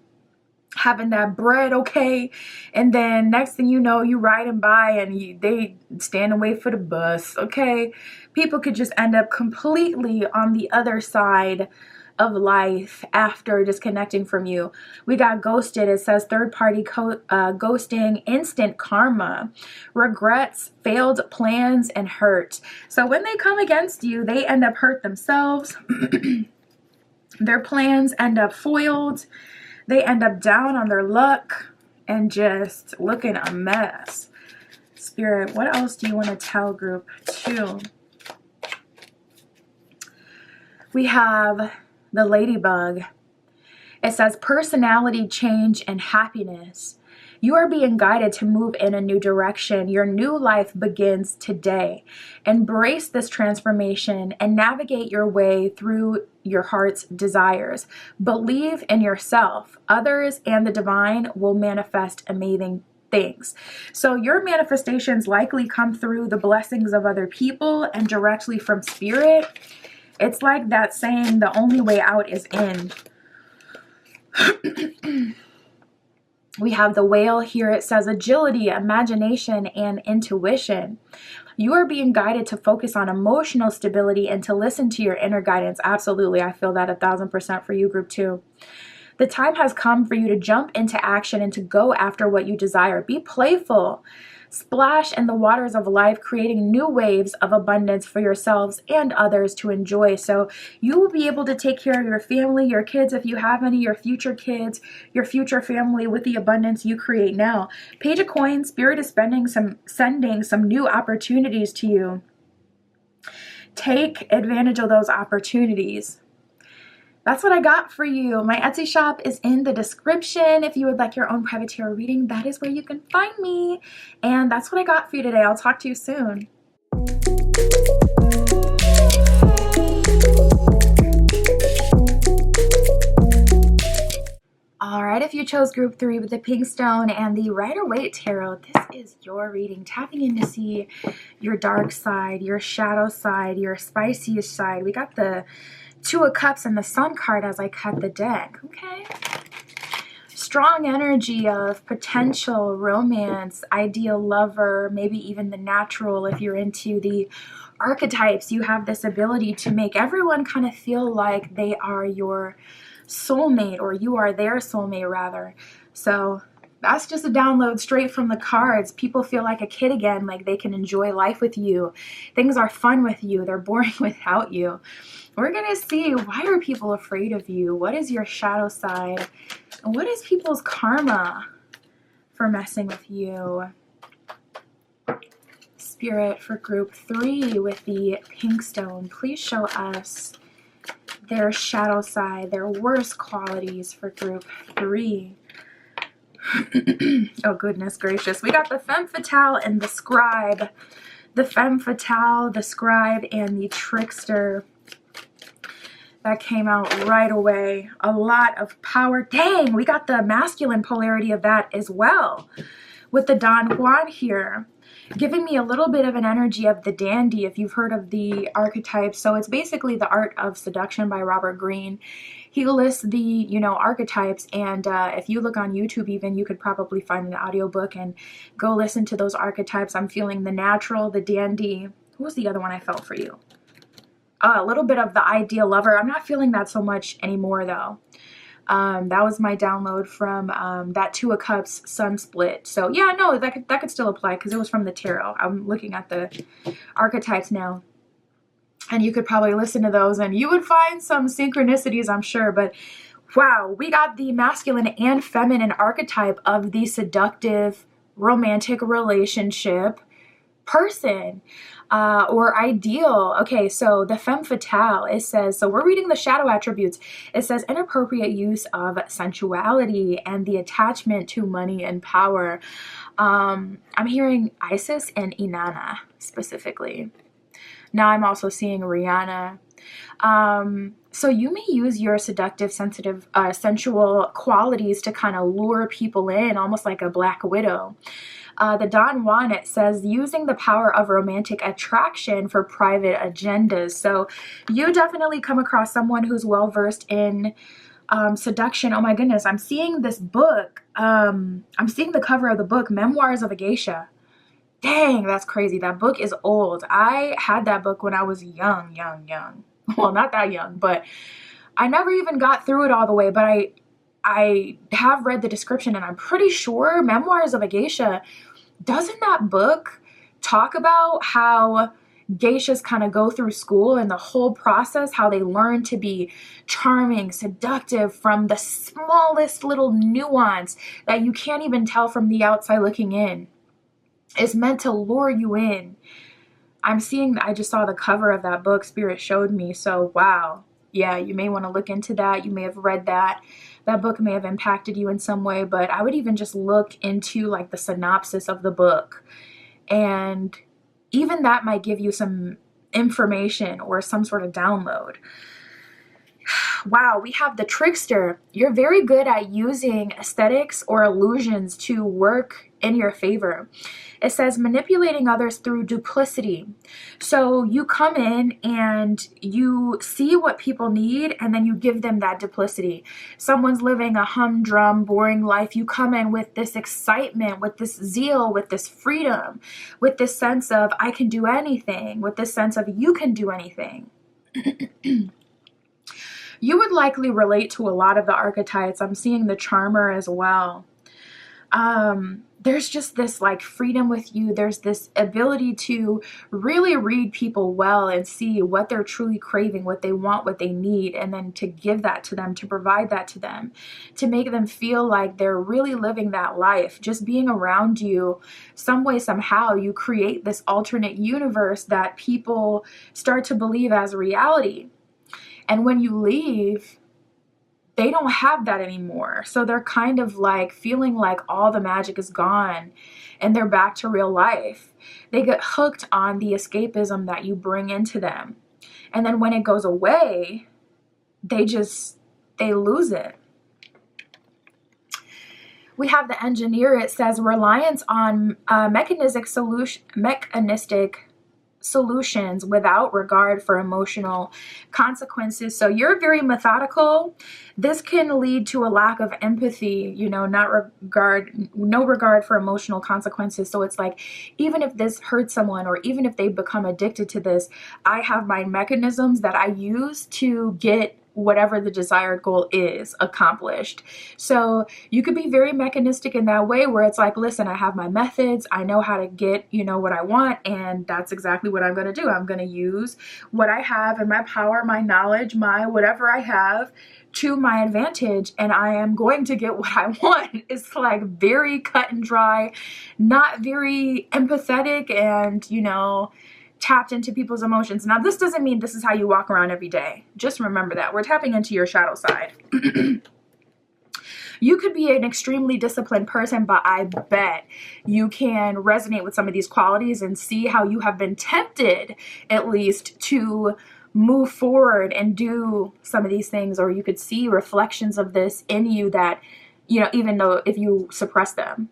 having that bread, okay? And then next thing you know, you riding by and they stand and wait for the bus, okay? People could just end up completely on the other side of life after disconnecting from you. We got ghosted. It says third party ghosting, instant karma, regrets, failed plans, and hurt. So when they come against you, they end up hurt themselves. Their plans end up foiled. They end up down on their luck and just looking a mess. Spirit, what else do you want to tell group 2? We have the ladybug. It says personality change and happiness. You are being guided to move in a new direction. Your new life begins today. Embrace this transformation and navigate your way through your heart's desires. Believe in yourself. Others and the divine will manifest amazing things. So your manifestations likely come through the blessings of other people and directly from spirit. It's like that saying, the only way out is in. We have the whale here. It says agility, imagination, and intuition. You are being guided to focus on emotional stability and to listen to your inner guidance. Absolutely. I feel that 1000% for you, group 2. The time has come for you to jump into action and to go after what you desire. Be playful. Splash in the waters of life, creating new waves of abundance for yourselves and others to enjoy. So you will be able to take care of your family, your kids, if you have any, your future kids, your future family, with the abundance you create now. Page of Coins, Spirit is sending some new opportunities to you. Take advantage of those opportunities. That's what I got for you. My Etsy shop is in the description. If you would like your own private tarot reading, that is where you can find me. And that's what I got for you today. I'll talk to you soon. All right, if you chose group 3 with the pink stone and the Rider-Waite tarot, this is your reading, tapping in to see your dark side, your shadow side, your spiciest side. We got the Two of Cups and the Sun card as I cut the deck. Okay. Strong energy of potential romance, ideal lover, maybe even the natural. If you're into the archetypes, you have this ability to make everyone kind of feel like they are your soulmate, or you are their soulmate rather. So that's just a download straight from the cards. People feel like a kid again, like they can enjoy life with you. Things are fun with you. They're boring without you. We're going to see, why are people afraid of you? What is your shadow side? And what is people's karma for messing with you? Spirit, for group 3 with the pink stone, please show us their shadow side, their worst qualities for group 3. Oh, goodness gracious. We got the Femme Fatale and the Scribe. The Femme Fatale, the Scribe, and the Trickster. That came out right away. A lot of power. Dang, we got the masculine polarity of that as well. With the Don Juan here, giving me a little bit of an energy of the dandy, if you've heard of the archetypes. So it's basically The Art of Seduction by Robert Greene. He lists the, archetypes, and if you look on YouTube even, you could probably find an audiobook and go listen to those archetypes. I'm feeling the natural, the dandy. What was the other one I felt for you? A little bit of the ideal lover. I'm not feeling that so much anymore though. That was my download from that Two of Cups Sun split. So yeah, no, that could still apply because it was from the tarot. I'm looking at the archetypes now. And you could probably listen to those and you would find some synchronicities, I'm sure. But wow, we got the masculine and feminine archetype of the seductive romantic relationship person. Or ideal. Okay, so the Femme Fatale, it says, so we're reading the shadow attributes. It says inappropriate use of sensuality and the attachment to money and power. I'm hearing Isis and Inanna specifically. Now I'm also seeing Rihanna. So you may use your seductive, sensitive, sensual qualities to kind of lure people in, almost like a Black Widow. The Don Juan, it says, using the power of romantic attraction for private agendas. So you definitely come across someone who's well-versed in seduction. Oh my goodness, I'm seeing this book. I'm seeing the cover of the book, Memoirs of a Geisha. Dang, that's crazy. That book is old. I had that book when I was young. Well, not that young, but I never even got through it all the way. But I have read the description, and I'm pretty sure Memoirs of a Geisha, doesn't that book talk about how geishas kind of go through school and the whole process, how they learn to be charming, seductive from the smallest little nuance that you can't even tell from the outside looking in? It's meant to lure you in. I just saw the cover of that book Spirit showed me. So wow. Yeah, you may want to look into that. You may have read that. That book may have impacted you in some way, but I would even just look into like the synopsis of the book, and even that might give you some information or some sort of download. Wow, we have the Trickster. You're very good at using aesthetics or illusions to work in your favor. It says manipulating others through duplicity. So you come in and you see what people need, and then you give them that duplicity. Someone's living a humdrum, boring life. You come in with this excitement, with this zeal, with this freedom, with this sense of I can do anything, with this sense of you can do anything. You would likely relate to a lot of the archetypes. I'm seeing the Charmer as well. there's just this like freedom with you. There's this ability to really read people well and see what they're truly craving, what they want, what they need, and then to give that to them, to provide that to them, to make them feel like they're really living that life. Just being around you, some way, somehow, you create this alternate universe that people start to believe as reality. And when you leave, they don't have that anymore. So they're kind of like feeling like all the magic is gone and they're back to real life. They get hooked on the escapism that you bring into them. And then when it goes away, they lose it. We have the engineer. It says reliance on mechanistic solutions without regard for emotional consequences. So you're very methodical. This can lead to a lack of empathy, no regard for emotional consequences. So it's like, even if this hurts someone or even if they become addicted to this, I have my mechanisms that I use to get whatever the desired goal is accomplished. So you could be very mechanistic in that way, where it's like, listen, I have my methods, I know how to get, what I want, and that's exactly what I'm going to do. I'm going to use what I have and my power, my knowledge, my whatever I have to my advantage, and I am going to get what I want. It's like very cut and dry, not very empathetic, and tapped into people's emotions. Now, this doesn't mean this is how you walk around every day. Just remember that. We're tapping into your shadow side. You could be an extremely disciplined person, but I bet you can resonate with some of these qualities and see how you have been tempted, at least, to move forward and do some of these things, or you could see reflections of this in you that, even though if you suppress them.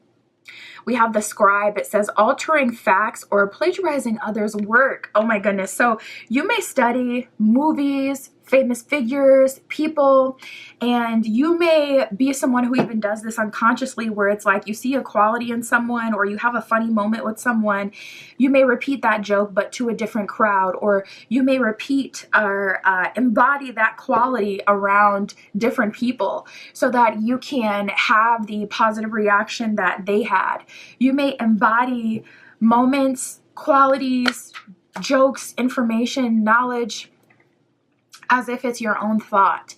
We have the scribe. It says altering facts or plagiarizing others' work. Oh my goodness. So you may study movies, famous figures, people, and you may be someone who even does this unconsciously, where it's like you see a quality in someone or you have a funny moment with someone. You may repeat that joke, but to a different crowd, or you may repeat or embody that quality around different people so that you can have the positive reaction that they had. You may embody moments, qualities, jokes, information, knowledge, as if it's your own thought.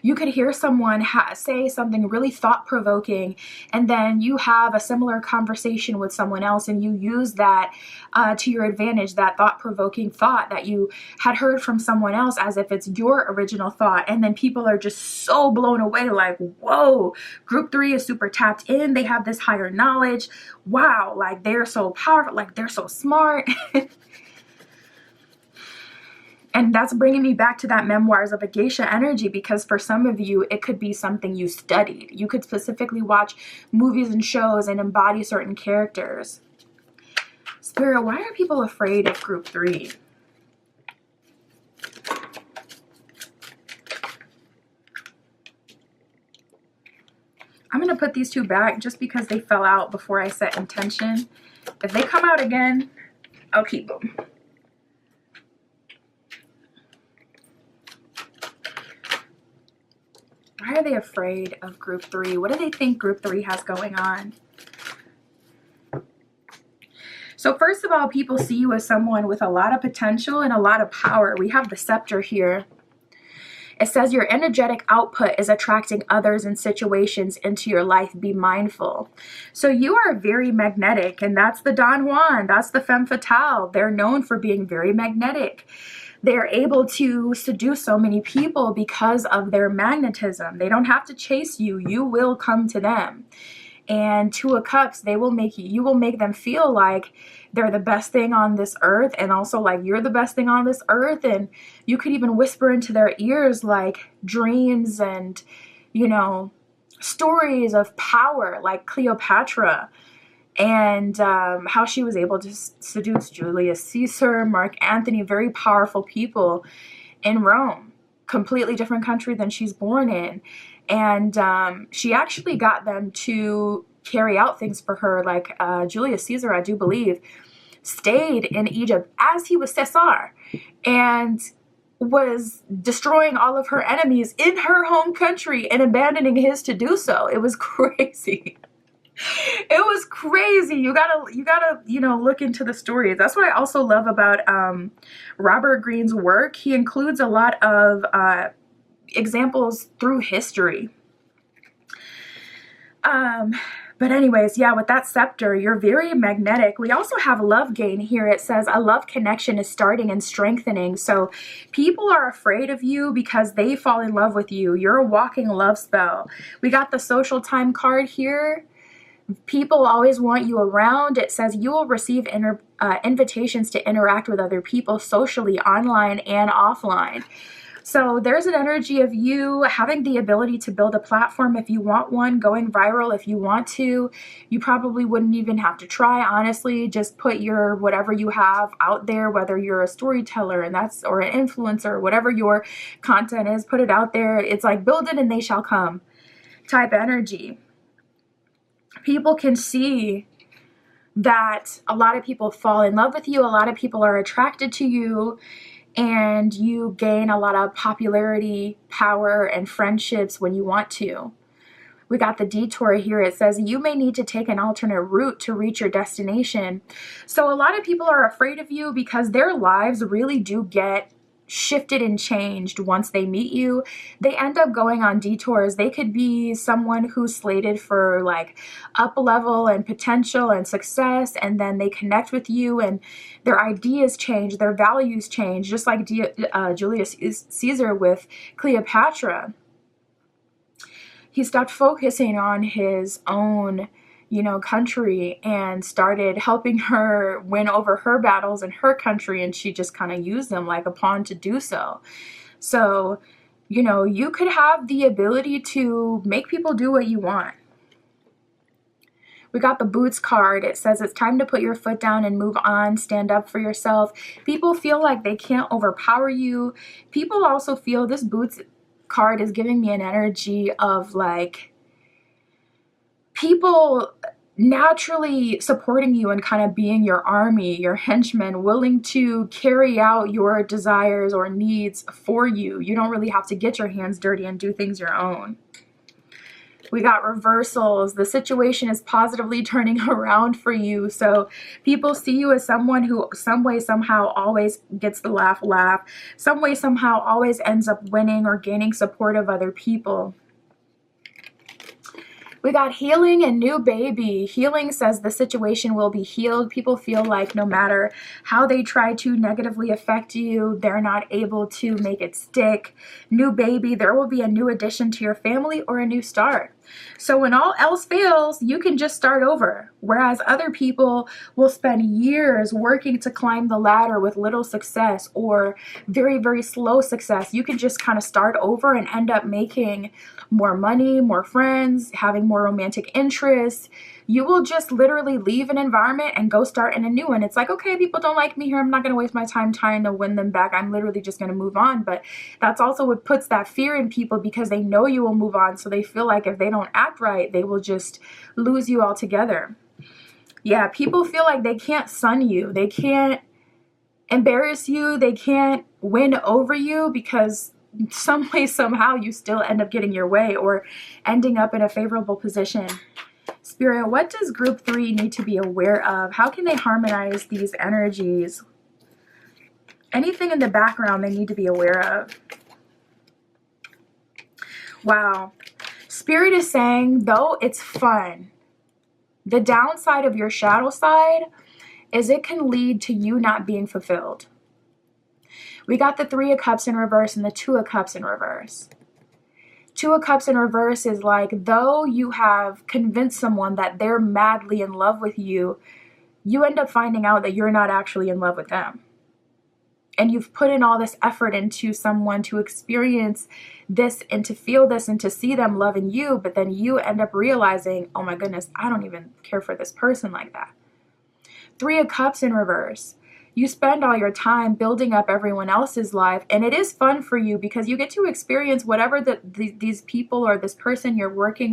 You could hear someone say something really thought-provoking, and then you have a similar conversation with someone else, and you use that to your advantage, that thought-provoking thought that you had heard from someone else as if it's your original thought. And then people are just so blown away, like, whoa, group 3 is super tapped in. They have this higher knowledge. Wow, like they're so powerful, like they're so smart. And that's bringing me back to that Memoirs of a Geisha energy, because for some of you, it could be something you studied. You could specifically watch movies and shows and embody certain characters. Spirit, why are people afraid of group 3? I'm going to put these two back just because they fell out before I set intention. If they come out again, I'll keep them. Why are they afraid of group 3? What do they think group 3 has going on? So first of all, people see you as someone with a lot of potential and a lot of power. We have the scepter here. It says your energetic output is attracting others and situations into your life. Be mindful. So you are very magnetic, and that's the Don Juan. That's the femme fatale. They're known for being very magnetic. They're able to seduce so many people because of their magnetism. They don't have to chase you. You will come to them. And Two of Cups, you will make them feel like they're the best thing on this earth, and also like you're the best thing on this earth. And you could even whisper into their ears like dreams and, stories of power, like Cleopatra, and how she was able to seduce Julius Caesar, Mark Antony, very powerful people in Rome, completely different country than she's born in. And she actually got them to carry out things for her, like Julius Caesar, I do believe, stayed in Egypt as he was Caesar and was destroying all of her enemies in her home country and abandoning his to do so. It was crazy. It was crazy. You gotta, look into the stories. That's what I also love about Robert Greene's work. He includes a lot of examples through history. But anyways, yeah, with that scepter, you're very magnetic. We also have love gain here. It says a love connection is starting and strengthening. So people are afraid of you because they fall in love with you. You're a walking love spell. We got the social time card here. People always want you around. It says you will receive invitations to interact with other people socially, online and offline. So there's an energy of you having the ability to build a platform if you want one, going viral if you want to. You probably wouldn't even have to try, honestly. Just put your whatever you have out there, whether you're a storyteller or an influencer, whatever your content is, put it out there. It's like build it and they shall come type energy. People can see that a lot of people fall in love with you. A lot of people are attracted to you. And you gain a lot of popularity, power, and friendships when you want to. We got the detour here. It says you may need to take an alternate route to reach your destination. So a lot of people are afraid of you because their lives really do get shifted and changed once they meet you. They end up going on detours. They could be someone who's slated for like up level and potential and success, and then they connect with you and their ideas change, their values change, just like Julius Caesar with Cleopatra. He stopped focusing on his own country and started helping her win over her battles in her country, and she just kind of used them like a pawn to do so. So, you could have the ability to make people do what you want. We got the Boots card. It says it's time to put your foot down and move on, stand up for yourself. People feel like they can't overpower you. People also feel this Boots card is giving me an energy of like people naturally supporting you and kind of being your army, your henchmen, willing to carry out your desires or needs for you. You don't really have to get your hands dirty and do things your own. We got reversals. The situation is positively turning around for you. So people see you as someone who some way, somehow always gets the laugh, some way, somehow always ends up winning or gaining support of other people. We got healing and new baby. Healing says the situation will be healed. People feel like no matter how they try to negatively affect you, they're not able to make it stick. New baby, there will be a new addition to your family or a new start. So when all else fails, you can just start over. Whereas other people will spend years working to climb the ladder with little success or very, very slow success. You can just kind of start over and end up making more money, more friends, having more romantic interests. You will just literally leave an environment and go start in a new one. It's like, okay, people don't like me here. I'm not going to waste my time trying to win them back. I'm literally just going to move on. But that's also what puts that fear in people because they know you will move on. So they feel like if they don't act right, they will just lose you altogether. Yeah, people feel like they can't sun you. They can't embarrass you. They can't win over you because some way, somehow you still end up getting your way or ending up in a favorable position. Spirit, what does group 3 need to be aware of? How can they harmonize these energies? Anything in the background they need to be aware of? Wow. Spirit is saying, though it's fun, the downside of your shadow side is it can lead to you not being fulfilled. We got the 3 of Cups in reverse and the 2 of Cups in reverse. 2 of Cups in reverse is like, though you have convinced someone that they're madly in love with you, you end up finding out that you're not actually in love with them. And you've put in all this effort into someone to experience this and to feel this and to see them loving you, but then you end up realizing, oh my goodness, I don't even care for this person like that. 3 of Cups in reverse. You spend all your time building up everyone else's life, and it is fun for you because you get to experience whatever these people or this person you're working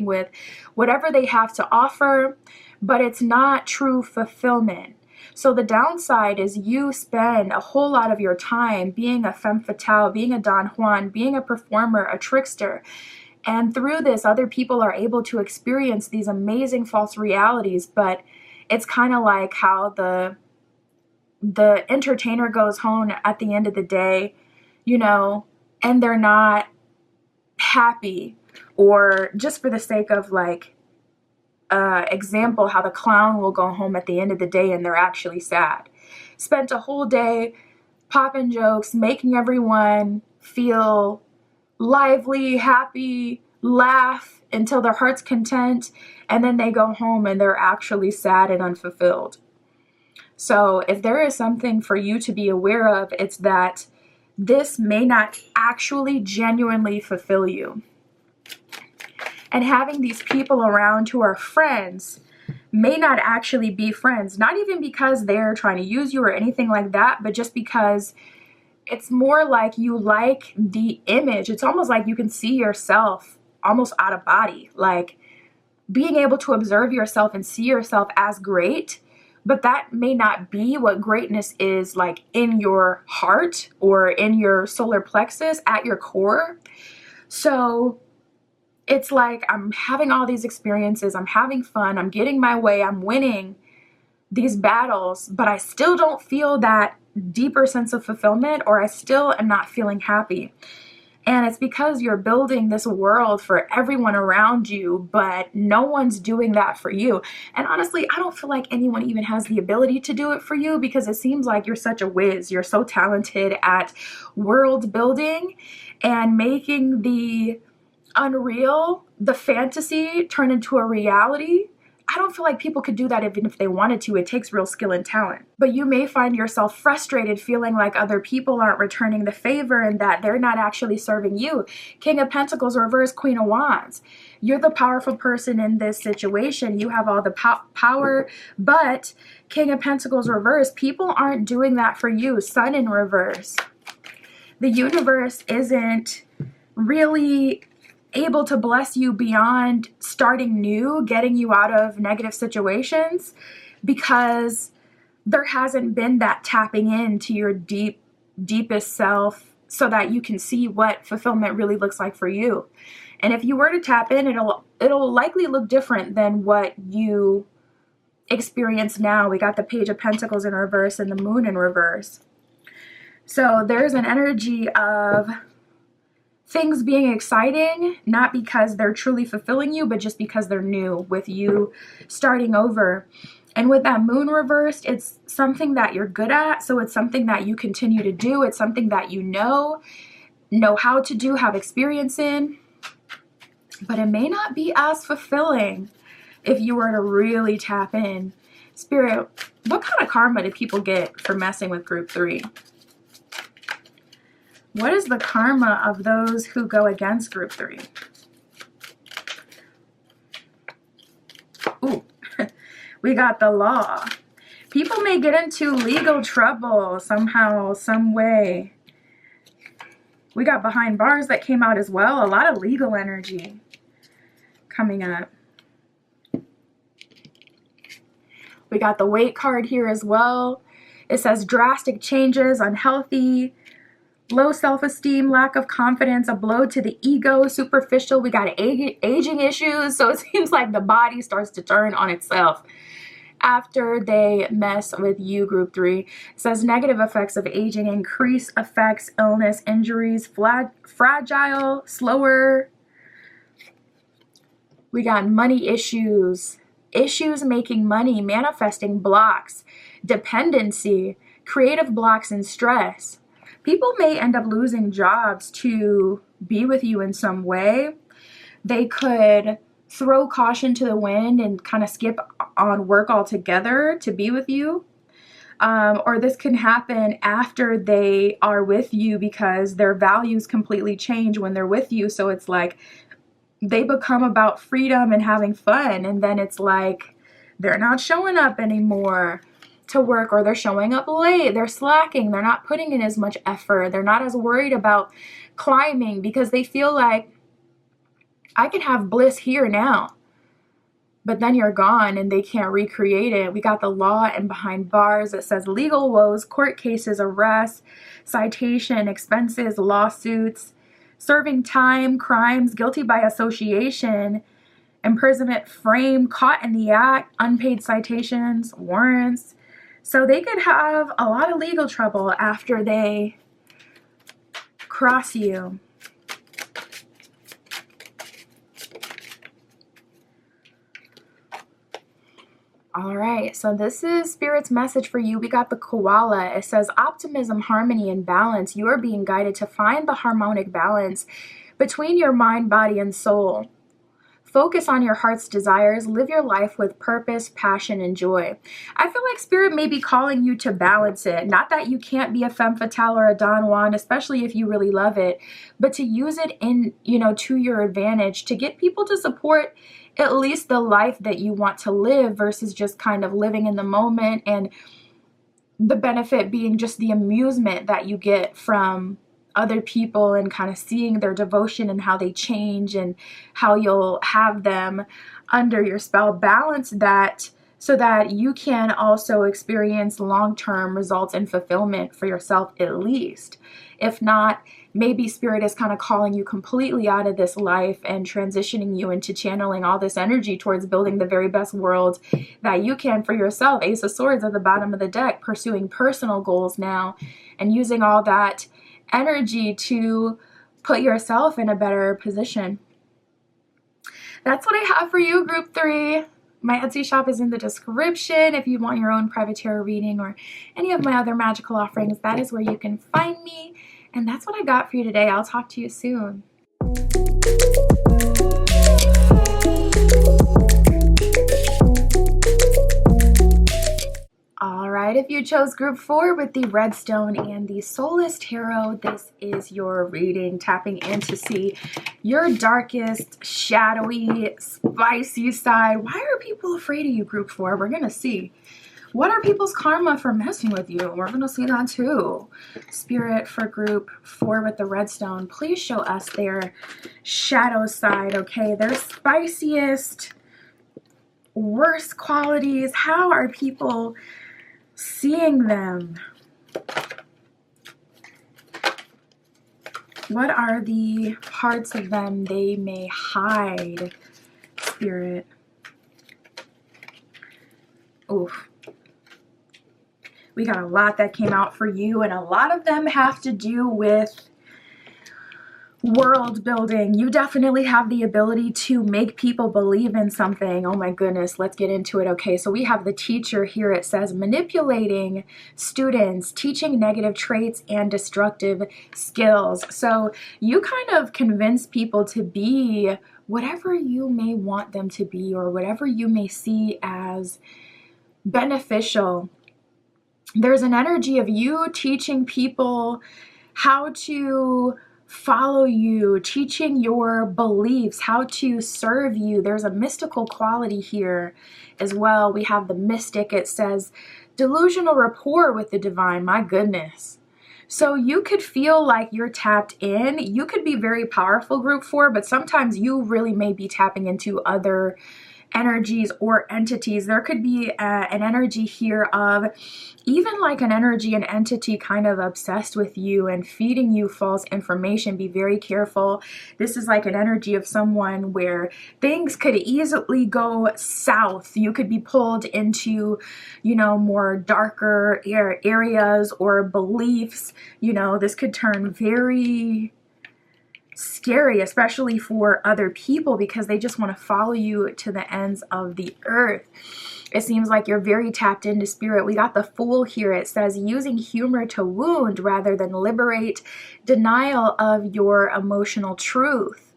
with, whatever they have to offer, but it's not true fulfillment. So the downside is you spend a whole lot of your time being a femme fatale, being a Don Juan, being a performer, a trickster, And through this, other people are able to experience these amazing false realities. But it's kind of like how the entertainer goes home at the end of the day, you know, and they're not happy, or just for the sake of like example, how the clown will go home at the end of the day and they're actually sad. Spent a whole day popping jokes, making everyone feel lively, happy, laugh until their heart's content, and then they go home and they're actually sad and unfulfilled. So if there is something for you to be aware of, it's that this may not actually genuinely fulfill you. And having these people around who are friends may not actually be friends, not even because they're trying to use you or anything like that, but just because it's more like you like the image. It's almost like you can see yourself almost out of body, like being able to observe yourself and see yourself as great. But that may not be what greatness is like in your heart or in your solar plexus at your core. So it's like I'm having all these experiences, I'm having fun, I'm getting my way, I'm winning these battles, but I still don't feel that deeper sense of fulfillment, or I still am not feeling happy. And it's because you're building this world for everyone around you, but no one's doing that for you. And honestly, I don't feel like anyone even has the ability to do it for you, because it seems like you're such a whiz. You're so talented at world building and making the unreal, the fantasy, turn into a reality. I don't feel like people could do that even if they wanted to. It takes real skill and talent. But you may find yourself frustrated, feeling like other people aren't returning the favor and that they're not actually serving you. King of Pentacles reverse, Queen of Wands. You're the powerful person in this situation. You have all the power, but King of Pentacles reverse, people aren't doing that for you. Sun in reverse. The universe isn't really able to bless you beyond starting new, getting you out of negative situations, because there hasn't been that tapping into your deepest self so that you can see what fulfillment really looks like for you. And if you were to tap in, it'll likely look different than what you experience now. We got the Page of Pentacles in reverse and the Moon in reverse. So there's an energy of things being exciting, not because they're truly fulfilling you, but just because they're new, with you starting over. And with that Moon reversed, it's something that you're good at, so it's something that you continue to do. It's something that you know how to do, have experience in, but it may not be as fulfilling if you were to really tap in. Spirit, what kind of karma do people get for messing with group 3? What is the karma of those who go against group 3? Ooh, we got the Law. People may get into legal trouble somehow, some way. We got Behind Bars that came out as well. A lot of legal energy coming up. We got the Weight card here as well. It says drastic changes, unhealthy, low self-esteem, lack of confidence, a blow to the ego, superficial. We got aging issues. So it seems like the body starts to turn on itself after they mess with you, group 3. It says negative effects of aging, increased effects, illness, injuries, fragile, slower. We got money issues, issues making money, manifesting blocks, dependency, creative blocks, and stress. People may end up losing jobs to be with you in some way. They could throw caution to the wind and kind of skip on work altogether to be with you. Or this can happen after they are with you because their values completely change when they're with you. So it's like they become about freedom and having fun. And then it's like they're not showing up anymore to work, or they're showing up late, they're slacking, they're not putting in as much effort, they're not as worried about climbing because they feel like I can have bliss here now, but then you're gone and they can't recreate it. We got the Law and Behind Bars. It says legal woes, court cases, arrests, citation, expenses, lawsuits, serving time, crimes, guilty by association, imprisonment, frame, caught in the act, unpaid citations, warrants. So they could have a lot of legal trouble after they cross you. All right, so this is Spirit's message for you. We got the koala. It says optimism, harmony, and balance. You are being guided to find the harmonic balance between your mind, body, and soul. Focus on your heart's desires. Live your life with purpose, passion, and joy. I feel like Spirit may be calling you to balance it. Not that you can't be a femme fatale or a Don Juan, especially if you really love it, but to use it in, to your advantage, to get people to support at least the life that you want to live versus just kind of living in the moment, and the benefit being just the amusement that you get from other people and kind of seeing their devotion and how they change and how you'll have them under your spell. Balance that so that you can also experience long-term results and fulfillment for yourself at least. If not, maybe Spirit is kind of calling you completely out of this life and transitioning you into channeling all this energy towards building the very best world that you can for yourself. Ace of Swords at the bottom of the deck, pursuing personal goals now and using all that energy to put yourself in a better position. That's what I have for you, Group 3. My Etsy shop is in the description. If you want your own private tarot reading or any of my other magical offerings, that is where you can find me. And that's what I got for you today. I'll talk to you soon. All right, if you chose Group 4 with the Redstone and the Soulless Tarot, this is your reading, tapping in to see your darkest, shadowy, spicy side. Why are people afraid of you, Group 4? We're going to see. What are people's karma for messing with you? We're going to see that too. Spirit for Group 4 with the Redstone, please show us their shadow side, okay? Their spiciest, worst qualities. How are people seeing them? What are the parts of them they may hide, Spirit? Oof. We got a lot that came out for you, and a lot of them have to do with world building. You definitely have the ability to make people believe in something. Oh my goodness, let's get into it. Okay, so we have the Teacher here. It says manipulating students, teaching negative traits and destructive skills. So you kind of convince people to be whatever you may want them to be, or whatever you may see as beneficial. There's an energy of you teaching people how to follow you, teaching your beliefs, how to serve you. There's a mystical quality here as well. We have the Mystic. It says delusional rapport with the divine. My goodness. So you could feel like you're tapped in. You could be very powerful, Group 4, but sometimes you really may be tapping into other energies or entities. There could be an energy here of even like an energy, an entity kind of obsessed with you and feeding you false information. Be very careful. This is like an energy of someone where things could easily go south. You could be pulled into, more darker areas or beliefs. This could turn very scary, especially for other people, because they just want to follow you to the ends of the earth. It seems like you're very tapped into Spirit. We got the Fool here. It says using humor to wound rather than liberate, denial of your emotional truth.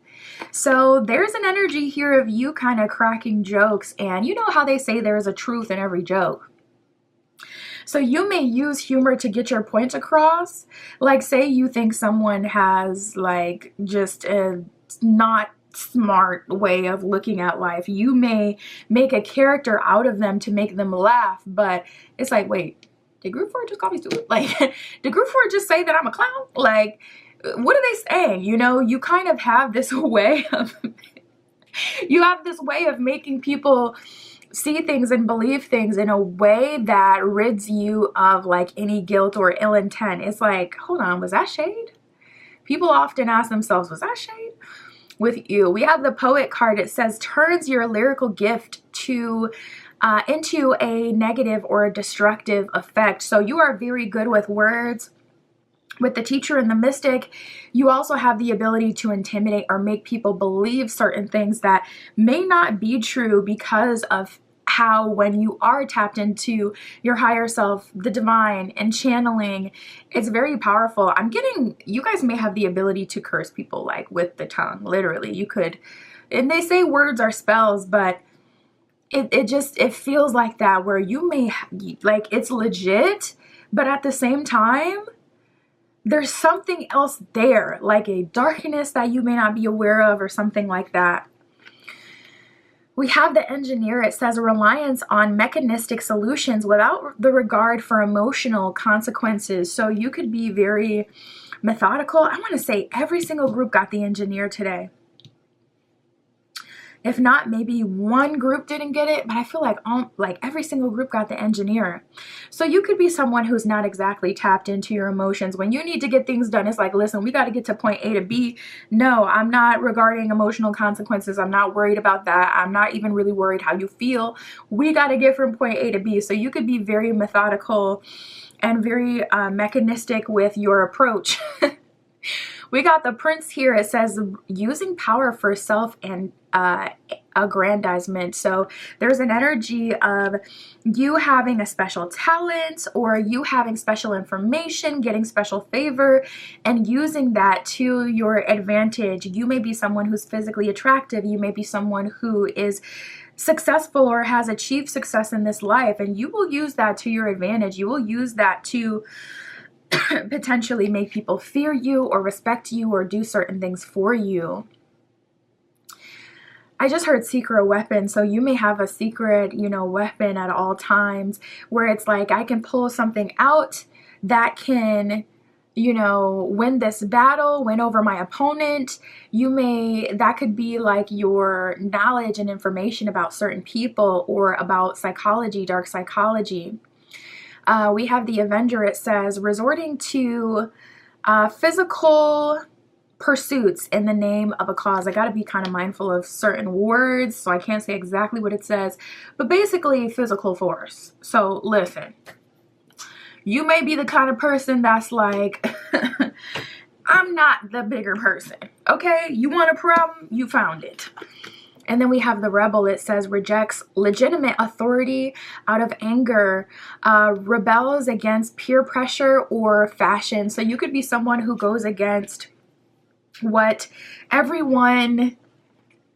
So there's an energy here of you kind of cracking jokes, and you know how they say there's a truth in every joke. So you may use humor to get your point across. Like, say you think someone has like just a not smart way of looking at life. You may make a character out of them to make them laugh, but it's like, wait, did Group 4 just call me stupid? Like, did Group 4 just say that I'm a clown? Like, what are they saying? You kind of have this way of making people see things and believe things in a way that rids you of like any guilt or ill intent. It's like, hold on, was that shade? People often ask themselves, was that shade? With you, we have the Poet card. It says, turns your lyrical gift to into a negative or a destructive effect. So you are very good with words. With the Teacher and the Mystic, you also have the ability to intimidate or make people believe certain things that may not be true because of how, when you are tapped into your higher self, the divine, and channeling, it's very powerful. I'm getting, you guys may have the ability to curse people like with the tongue. Literally, you could, and they say words are spells, but it feels like that, where you may, like, it's legit, but at the same time, there's something else there, like a darkness that you may not be aware of or something like that. We have the Engineer. It says, reliance on mechanistic solutions without the regard for emotional consequences. So you could be very methodical. I want to say every single group got the Engineer today. If not, maybe one group didn't get it, but I feel like every single group got the Engineer. So you could be someone who's not exactly tapped into your emotions. When you need to get things done, it's like, listen, we got to get to point A to B. No, I'm not regarding emotional consequences. I'm not worried about that. I'm not even really worried how you feel. We got to get from point A to B. So you could be very methodical and very mechanistic with your approach. We got the Prince here. It says, using power for self and aggrandizement. So there's an energy of you having a special talent, or you having special information, getting special favor, and using that to your advantage. You may be someone who's physically attractive. You may be someone who is successful or has achieved success in this life, and you will use that to your advantage. You will use that to potentially make people fear you or respect you or do certain things for you. I just heard secret weapon. So you may have a secret, weapon at all times, where it's like, I can pull something out that can, win this battle, win over my opponent. That could be like your knowledge and information about certain people or about psychology, dark psychology. We have the Avenger. It says, resorting to physical pursuits in the name of a cause. I got to be kind of mindful of certain words, so I can't say exactly what it says, but basically physical force. So listen, you may be the kind of person that's like, I'm not the bigger person. Okay, you want a problem? You found it. And then we have the Rebel. It says, rejects legitimate authority out of anger, rebels against peer pressure or fashion. So you could be someone who goes against what everyone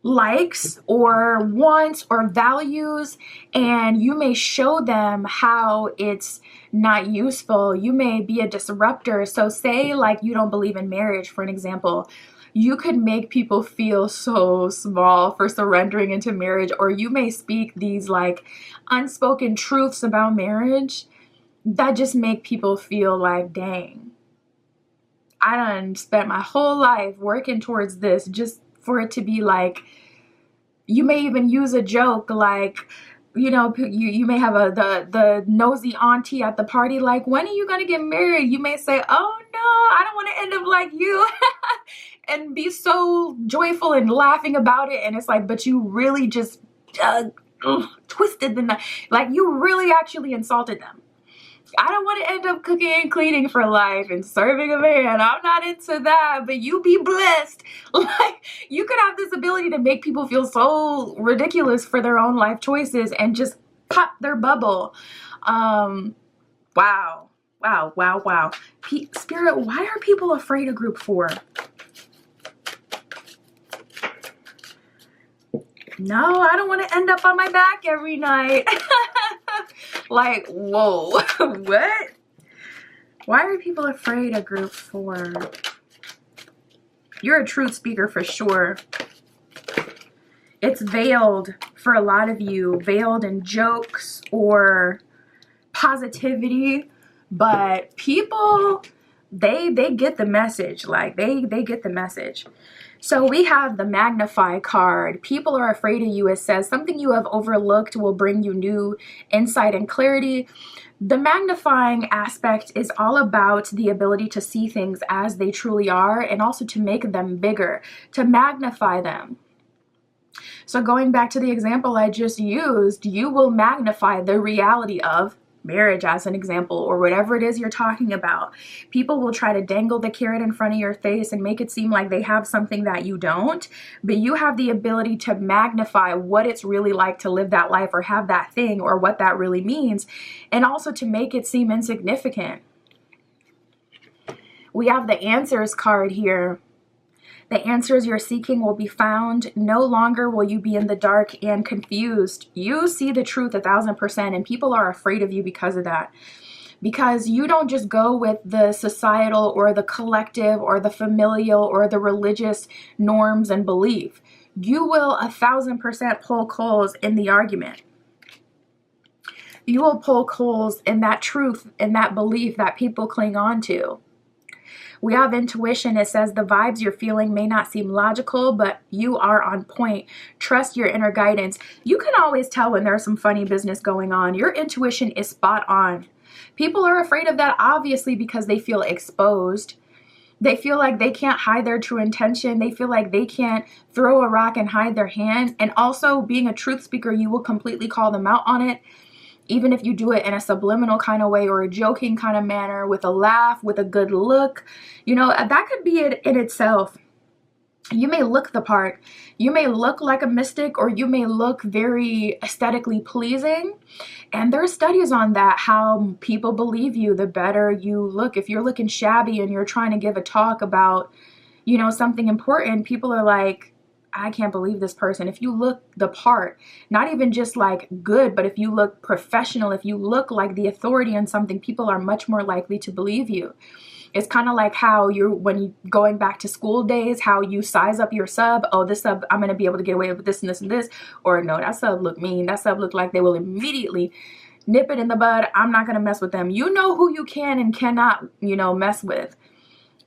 likes or wants or values, and you may show them how it's not useful. You may be a disruptor. So say like you don't believe in marriage, for an example. You could make people feel so small for surrendering into marriage, or you may speak these like unspoken truths about marriage that just make people feel like, dang, I done spent my whole life working towards this just for it to be like, you may even use a joke like, you may have the nosy auntie at the party, like, when are you going to get married? You may say, oh no, I don't want to end up like you. And be so joyful and laughing about it. And it's like, but you really just twisted the knife. Like, you really actually insulted them. I don't want to end up cooking and cleaning for life and serving a man. I'm not into that, but you be blessed. Like, you could have this ability to make people feel so ridiculous for their own life choices and just pop their bubble. Wow. Spirit, why are people afraid of group 4? No, I don't want to end up on my back every night. Like, whoa, what? Why are people afraid of group 4? You're a truth speaker for sure. It's veiled for a lot of you, veiled in jokes or positivity, but people, they get the message. Like, they get the message. So we have the Magnify card. People are afraid of you. It says something you have overlooked will bring you new insight and clarity. The magnifying aspect is all about the ability to see things as they truly are and also to make them bigger, to magnify them. So going back to the example I just used, you will magnify the reality of marriage as an example, or whatever it is you're talking about. People will try to dangle the carrot in front of your face and make it seem like they have something that you don't, but you have the ability to magnify what it's really like to live that life or have that thing or what that really means, and also to make it seem insignificant. We have the answers card here. The answers you're seeking will be found. No longer will you be in the dark and confused. You see the truth 1,000%, and people are afraid of you because of that. Because you don't just go with the societal or the collective or the familial or the religious norms and belief. You will 1,000% pull coals in the argument. You will pull coals in that truth and that belief that people cling on to. We have intuition. It says the vibes you're feeling may not seem logical, but you are on point. Trust your inner guidance. You can always tell when there's some funny business going on. Your intuition is spot on. People are afraid of that, obviously, because they feel exposed. They feel like they can't hide their true intention. They feel like they can't throw a rock and hide their hand. And also, being a truth speaker, you will completely call them out on it. Even if you do it in a subliminal kind of way or a joking kind of manner, with a laugh, with a good look, you know, that could be it in itself. You may look the part. You may look like a mystic, or you may look very aesthetically pleasing. And there are studies on that, how people believe you the better you look. If you're looking shabby and you're trying to give a talk about, you know, something important, people are like, I can't believe this person. If you look the part, not even just like good, but if you look professional, if you look like the authority on something, people are much more likely to believe you. It's kind of like how when you going back to school days, how you size up your sub. Oh, this sub, I'm going to be able to get away with this and this and this. Or no, that sub look mean. That sub look like they will immediately nip it in the bud. I'm not going to mess with them. You know who you can and cannot, you know, mess with.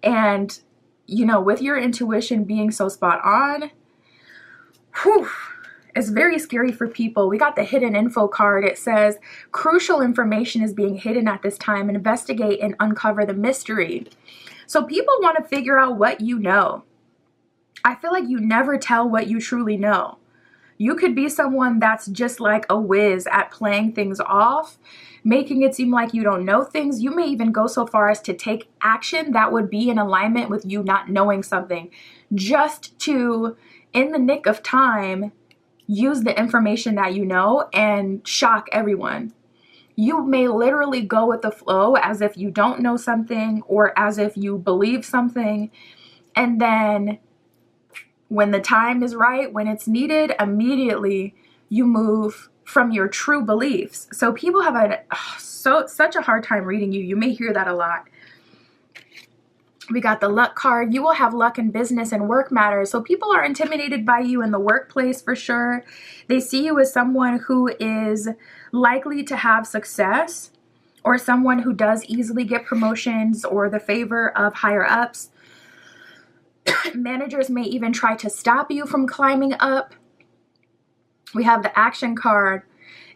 And, you know, with your intuition being so spot on, whew, it's very scary for people. We got the hidden info card. It says, crucial information is being hidden at this time. Investigate and uncover the mystery. So people want to figure out what you know. I feel like you never tell what you truly know. You could be someone that's just like a whiz at playing things off, making it seem like you don't know things. You may even go so far as to take action that would be in alignment with you not knowing something, just to, in the nick of time, use the information that you know and shock everyone. You may literally go with the flow as if you don't know something or as if you believe something. And then when the time is right, when it's needed, immediately you move from your true beliefs. So people have such a hard time reading you. You may hear that a lot. We got the luck card. You will have luck in business and work matters. So people are intimidated by you in the workplace for sure. They see you as someone who is likely to have success, or someone who does easily get promotions or the favor of higher ups. Managers may even try to stop you from climbing up. We have the action card.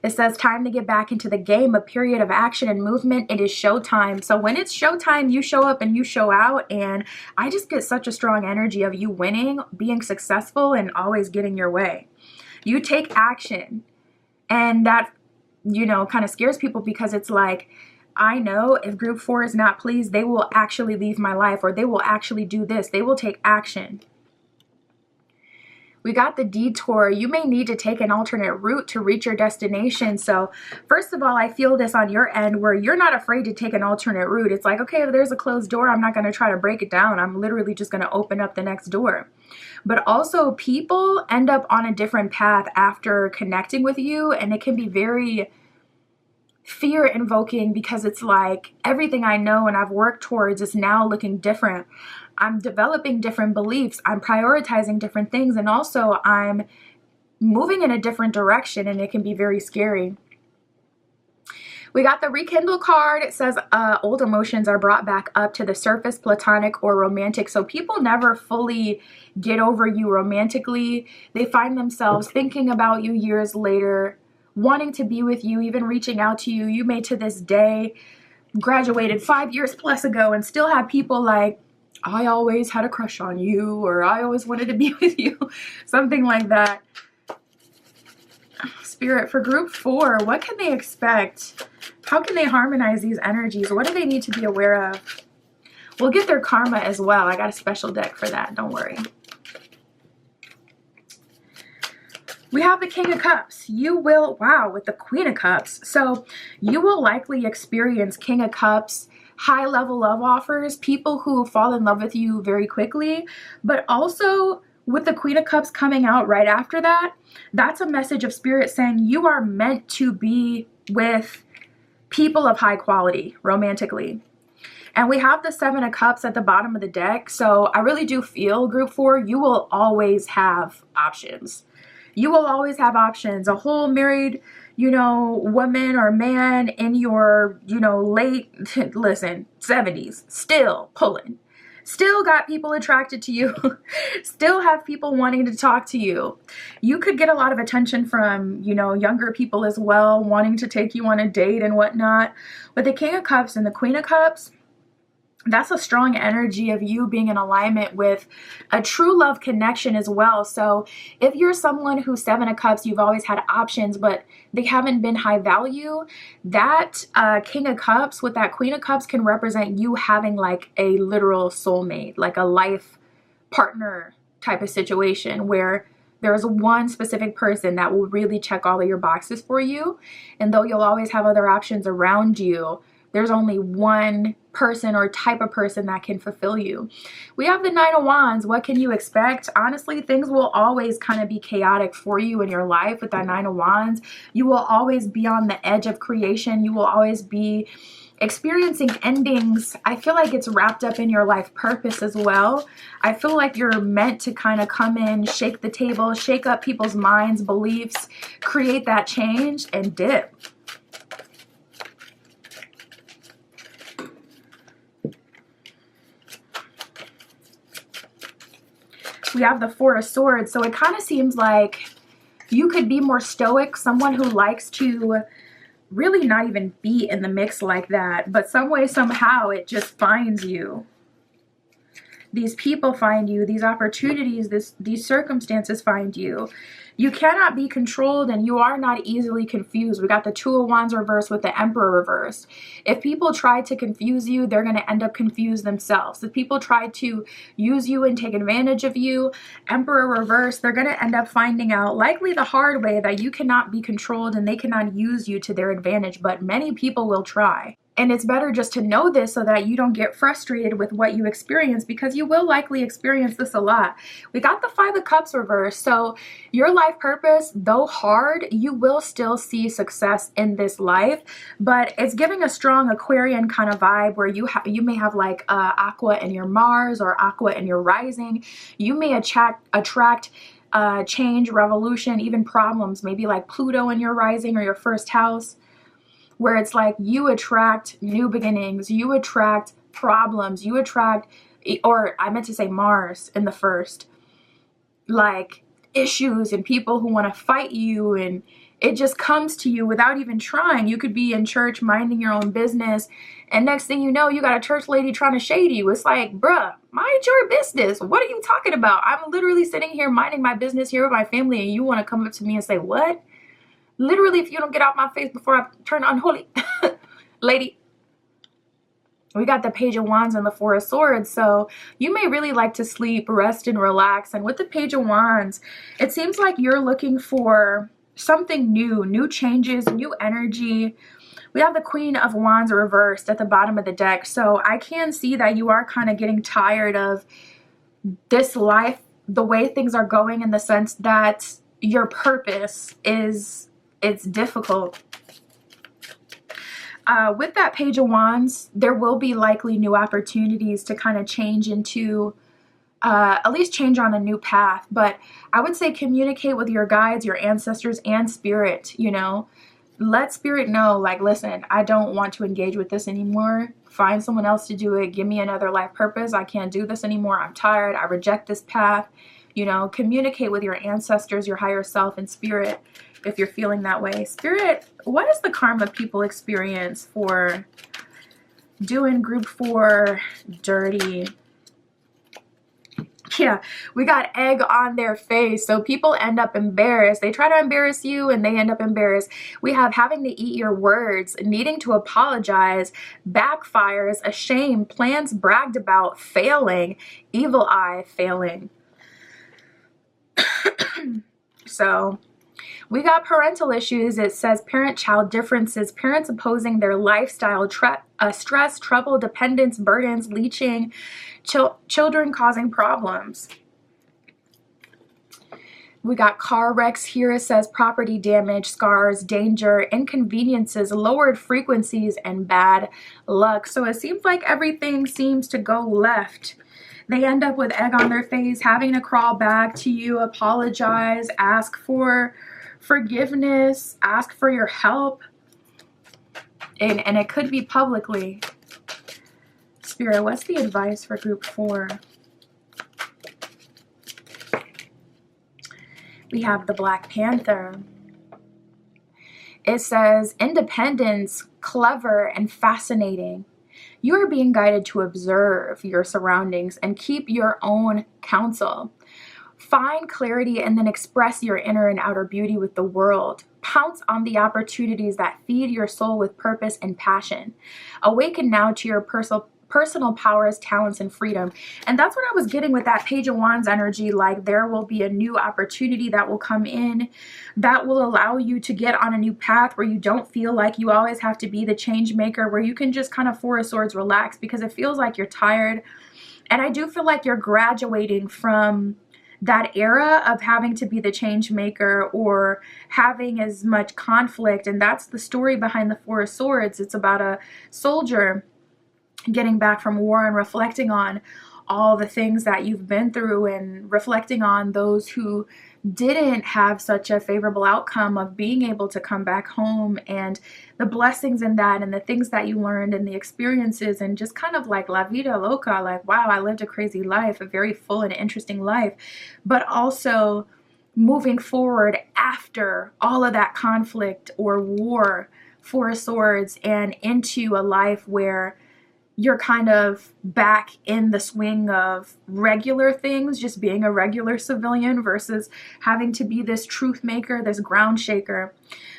It says time to get back into the game, a period of action and movement. It is showtime. So when it's showtime, you show up and you show out. And I just get such a strong energy of you winning, being successful, and always getting your way. You take action. And that, you know, kind of scares people, because it's like, I know if group 4 is not pleased, they will actually leave my life, or they will actually do this. They will take action. We got the detour. You may need to take an alternate route to reach your destination. So first of all, I feel this on your end where you're not afraid to take an alternate route. It's like, okay, if there's a closed door, I'm not going to try to break it down. I'm literally just going to open up the next door. But also, people end up on a different path after connecting with you, and it can be very fear invoking, because it's like everything I know and I've worked towards is now looking different. I'm developing different beliefs. I'm prioritizing different things. And also I'm moving in a different direction, and it can be very scary. We got the rekindle card. It says old emotions are brought back up to the surface, platonic or romantic. So people never fully get over you romantically. They find themselves thinking about you years later, wanting to be with you, even reaching out to you. You may to this day graduated 5 years plus ago and still have people like, I always had a crush on you, or I always wanted to be with you, something like that. Spirit, for group 4, what can they expect? How can they harmonize these energies? What do they need to be aware of? We'll get their karma as well. I got a special deck for that, don't worry. We have the King of Cups. You will, wow, with the Queen of Cups. So you will likely experience King of Cups, high level love offers, people who fall in love with you very quickly, but also with the Queen of Cups coming out right after that, that's a message of Spirit saying you are meant to be with people of high quality romantically. And we have the 7 of Cups at the bottom of the deck. So I really do feel, group 4, you will always have options. You will always have options. A whole married, you know, woman or man in your, you know, late, listen, 70s, still pulling. Still got people attracted to you. Still have people wanting to talk to you. You could get a lot of attention from, you know, younger people as well, wanting to take you on a date and whatnot. But the King of Cups and the Queen of Cups, that's a strong energy of you being in alignment with a true love connection as well. So if you're someone who's 7 of Cups, you've always had options, but they haven't been high value, that King of Cups with that Queen of Cups can represent you having like a literal soulmate, like a life partner type of situation where there's one specific person that will really check all of your boxes for you. And though you'll always have other options around you, there's only one person or type of person that can fulfill you. We have the 9 of Wands. What can you expect? Honestly, things will always kind of be chaotic for you in your life with that 9 of Wands. You will always be on the edge of creation. You will always be experiencing endings. I feel like it's wrapped up in your life purpose as well. I feel like you're meant to kind of come in, shake the table, shake up people's minds, beliefs, create that change, and dip. We have the 4 of Swords. So it kind of seems like you could be more stoic, someone who likes to really not even be in the mix like that, but some way, somehow it just finds you. These people find you, these opportunities, these circumstances find you. You cannot be controlled and you are not easily confused. We got the 2 of Wands reversed with the Emperor reversed. If people try to confuse you, they're going to end up confused themselves. If people try to use you and take advantage of you, Emperor reversed, they're going to end up finding out, likely the hard way, that you cannot be controlled and they cannot use you to their advantage, but many people will try. And it's better just to know this so that you don't get frustrated with what you experience, because you will likely experience this a lot. We got the 5 of Cups reversed. So your life purpose, though hard, you will still see success in this life, but it's giving a strong Aquarian kind of vibe where you may have like Aqua in your Mars or Aqua in your rising. You may attract change, revolution, even problems, maybe like Pluto in your rising or your first house, where it's like you attract new beginnings, you attract problems, you attract, or I meant to say Mars in the first, like issues and people who want to fight you, and it just comes to you without even trying. You could be in church minding your own business, and next thing you know, you got a church lady trying to shade you. It's like, bruh, mind your business. What are you talking about? I'm literally sitting here minding my business here with my family, and you want to come up to me and say, what? Literally, if you don't get out my face before I turn unholy, lady. We got the Page of Wands and the 4 of Swords. So you may really like to sleep, rest, and relax. And with the Page of Wands, it seems like you're looking for something new, new changes, new energy. We have the Queen of Wands reversed at the bottom of the deck. So I can see that you are kind of getting tired of this life, the way things are going, in the sense that your purpose is, it's difficult. With that Page of Wands, there will be likely new opportunities to kind of change into, at least change on a new path. But I would say communicate with your guides, your ancestors, and spirit, you know. Let spirit know, like, listen, I don't want to engage with this anymore. Find someone else to do it. Give me another life purpose. I can't do this anymore. I'm tired. I reject this path. You know, communicate with your ancestors, your higher self, and spirit if you're feeling that way. Spirit, what is the karma people experience for doing group 4 dirty? Yeah, we got egg on their face. So people end up embarrassed. They try to embarrass you and they end up embarrassed. We have having to eat your words, needing to apologize, backfires, ashamed, plans bragged about, failing, evil eye, failing. So we got parental issues. It says parent-child differences, parents opposing their lifestyle, stress, trouble, dependence, burdens, leeching, children causing problems. We got car wrecks here. It says property damage, scars, danger, inconveniences, lowered frequencies, and bad luck. So it seems like everything seems to go left. They end up with egg on their face, having to crawl back to you, apologize, ask for forgiveness, ask for your help. And it could be publicly. Spirit, what's the advice for group 4? We have the Black Panther. It says independence, clever and fascinating. You are being guided to observe your surroundings and keep your own counsel. Find clarity and then express your inner and outer beauty with the world. Pounce on the opportunities that feed your soul with purpose and passion. Awaken now to your personal powers, talents, and freedom. And that's what I was getting with that Page of Wands energy. Like, there will be a new opportunity that will come in that will allow you to get on a new path where you don't feel like you always have to be the change maker, where you can just kind of Four of Swords relax, because it feels like you're tired. And I do feel like you're graduating from that era of having to be the change maker or having as much conflict. And that's the story behind the Four of Swords. It's about a soldier getting back from war and reflecting on all the things that you've been through and reflecting on those who didn't have such a favorable outcome of being able to come back home, and the blessings in that and the things that you learned and the experiences, and just kind of like la vida loca, like, wow, I lived a crazy life, a very full and interesting life, but also moving forward after all of that conflict or war, Four of Swords, and into a life where you're kind of back in the swing of regular things, just being a regular civilian versus having to be this truth maker, this ground shaker.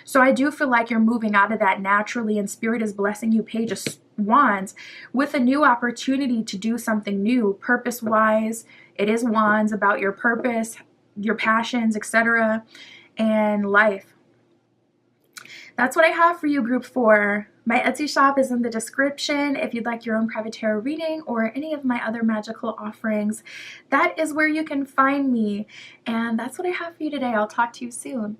So I do feel like you're moving out of that naturally, and Spirit is blessing you, Page of Wands, with a new opportunity to do something new, purpose-wise. It is Wands, about your purpose, your passions, etc., and life. That's what I have for you, group 4. My Etsy shop is in the description. If you'd like your own private tarot reading or any of my other magical offerings, that is where you can find me. And that's what I have for you today. I'll talk to you soon.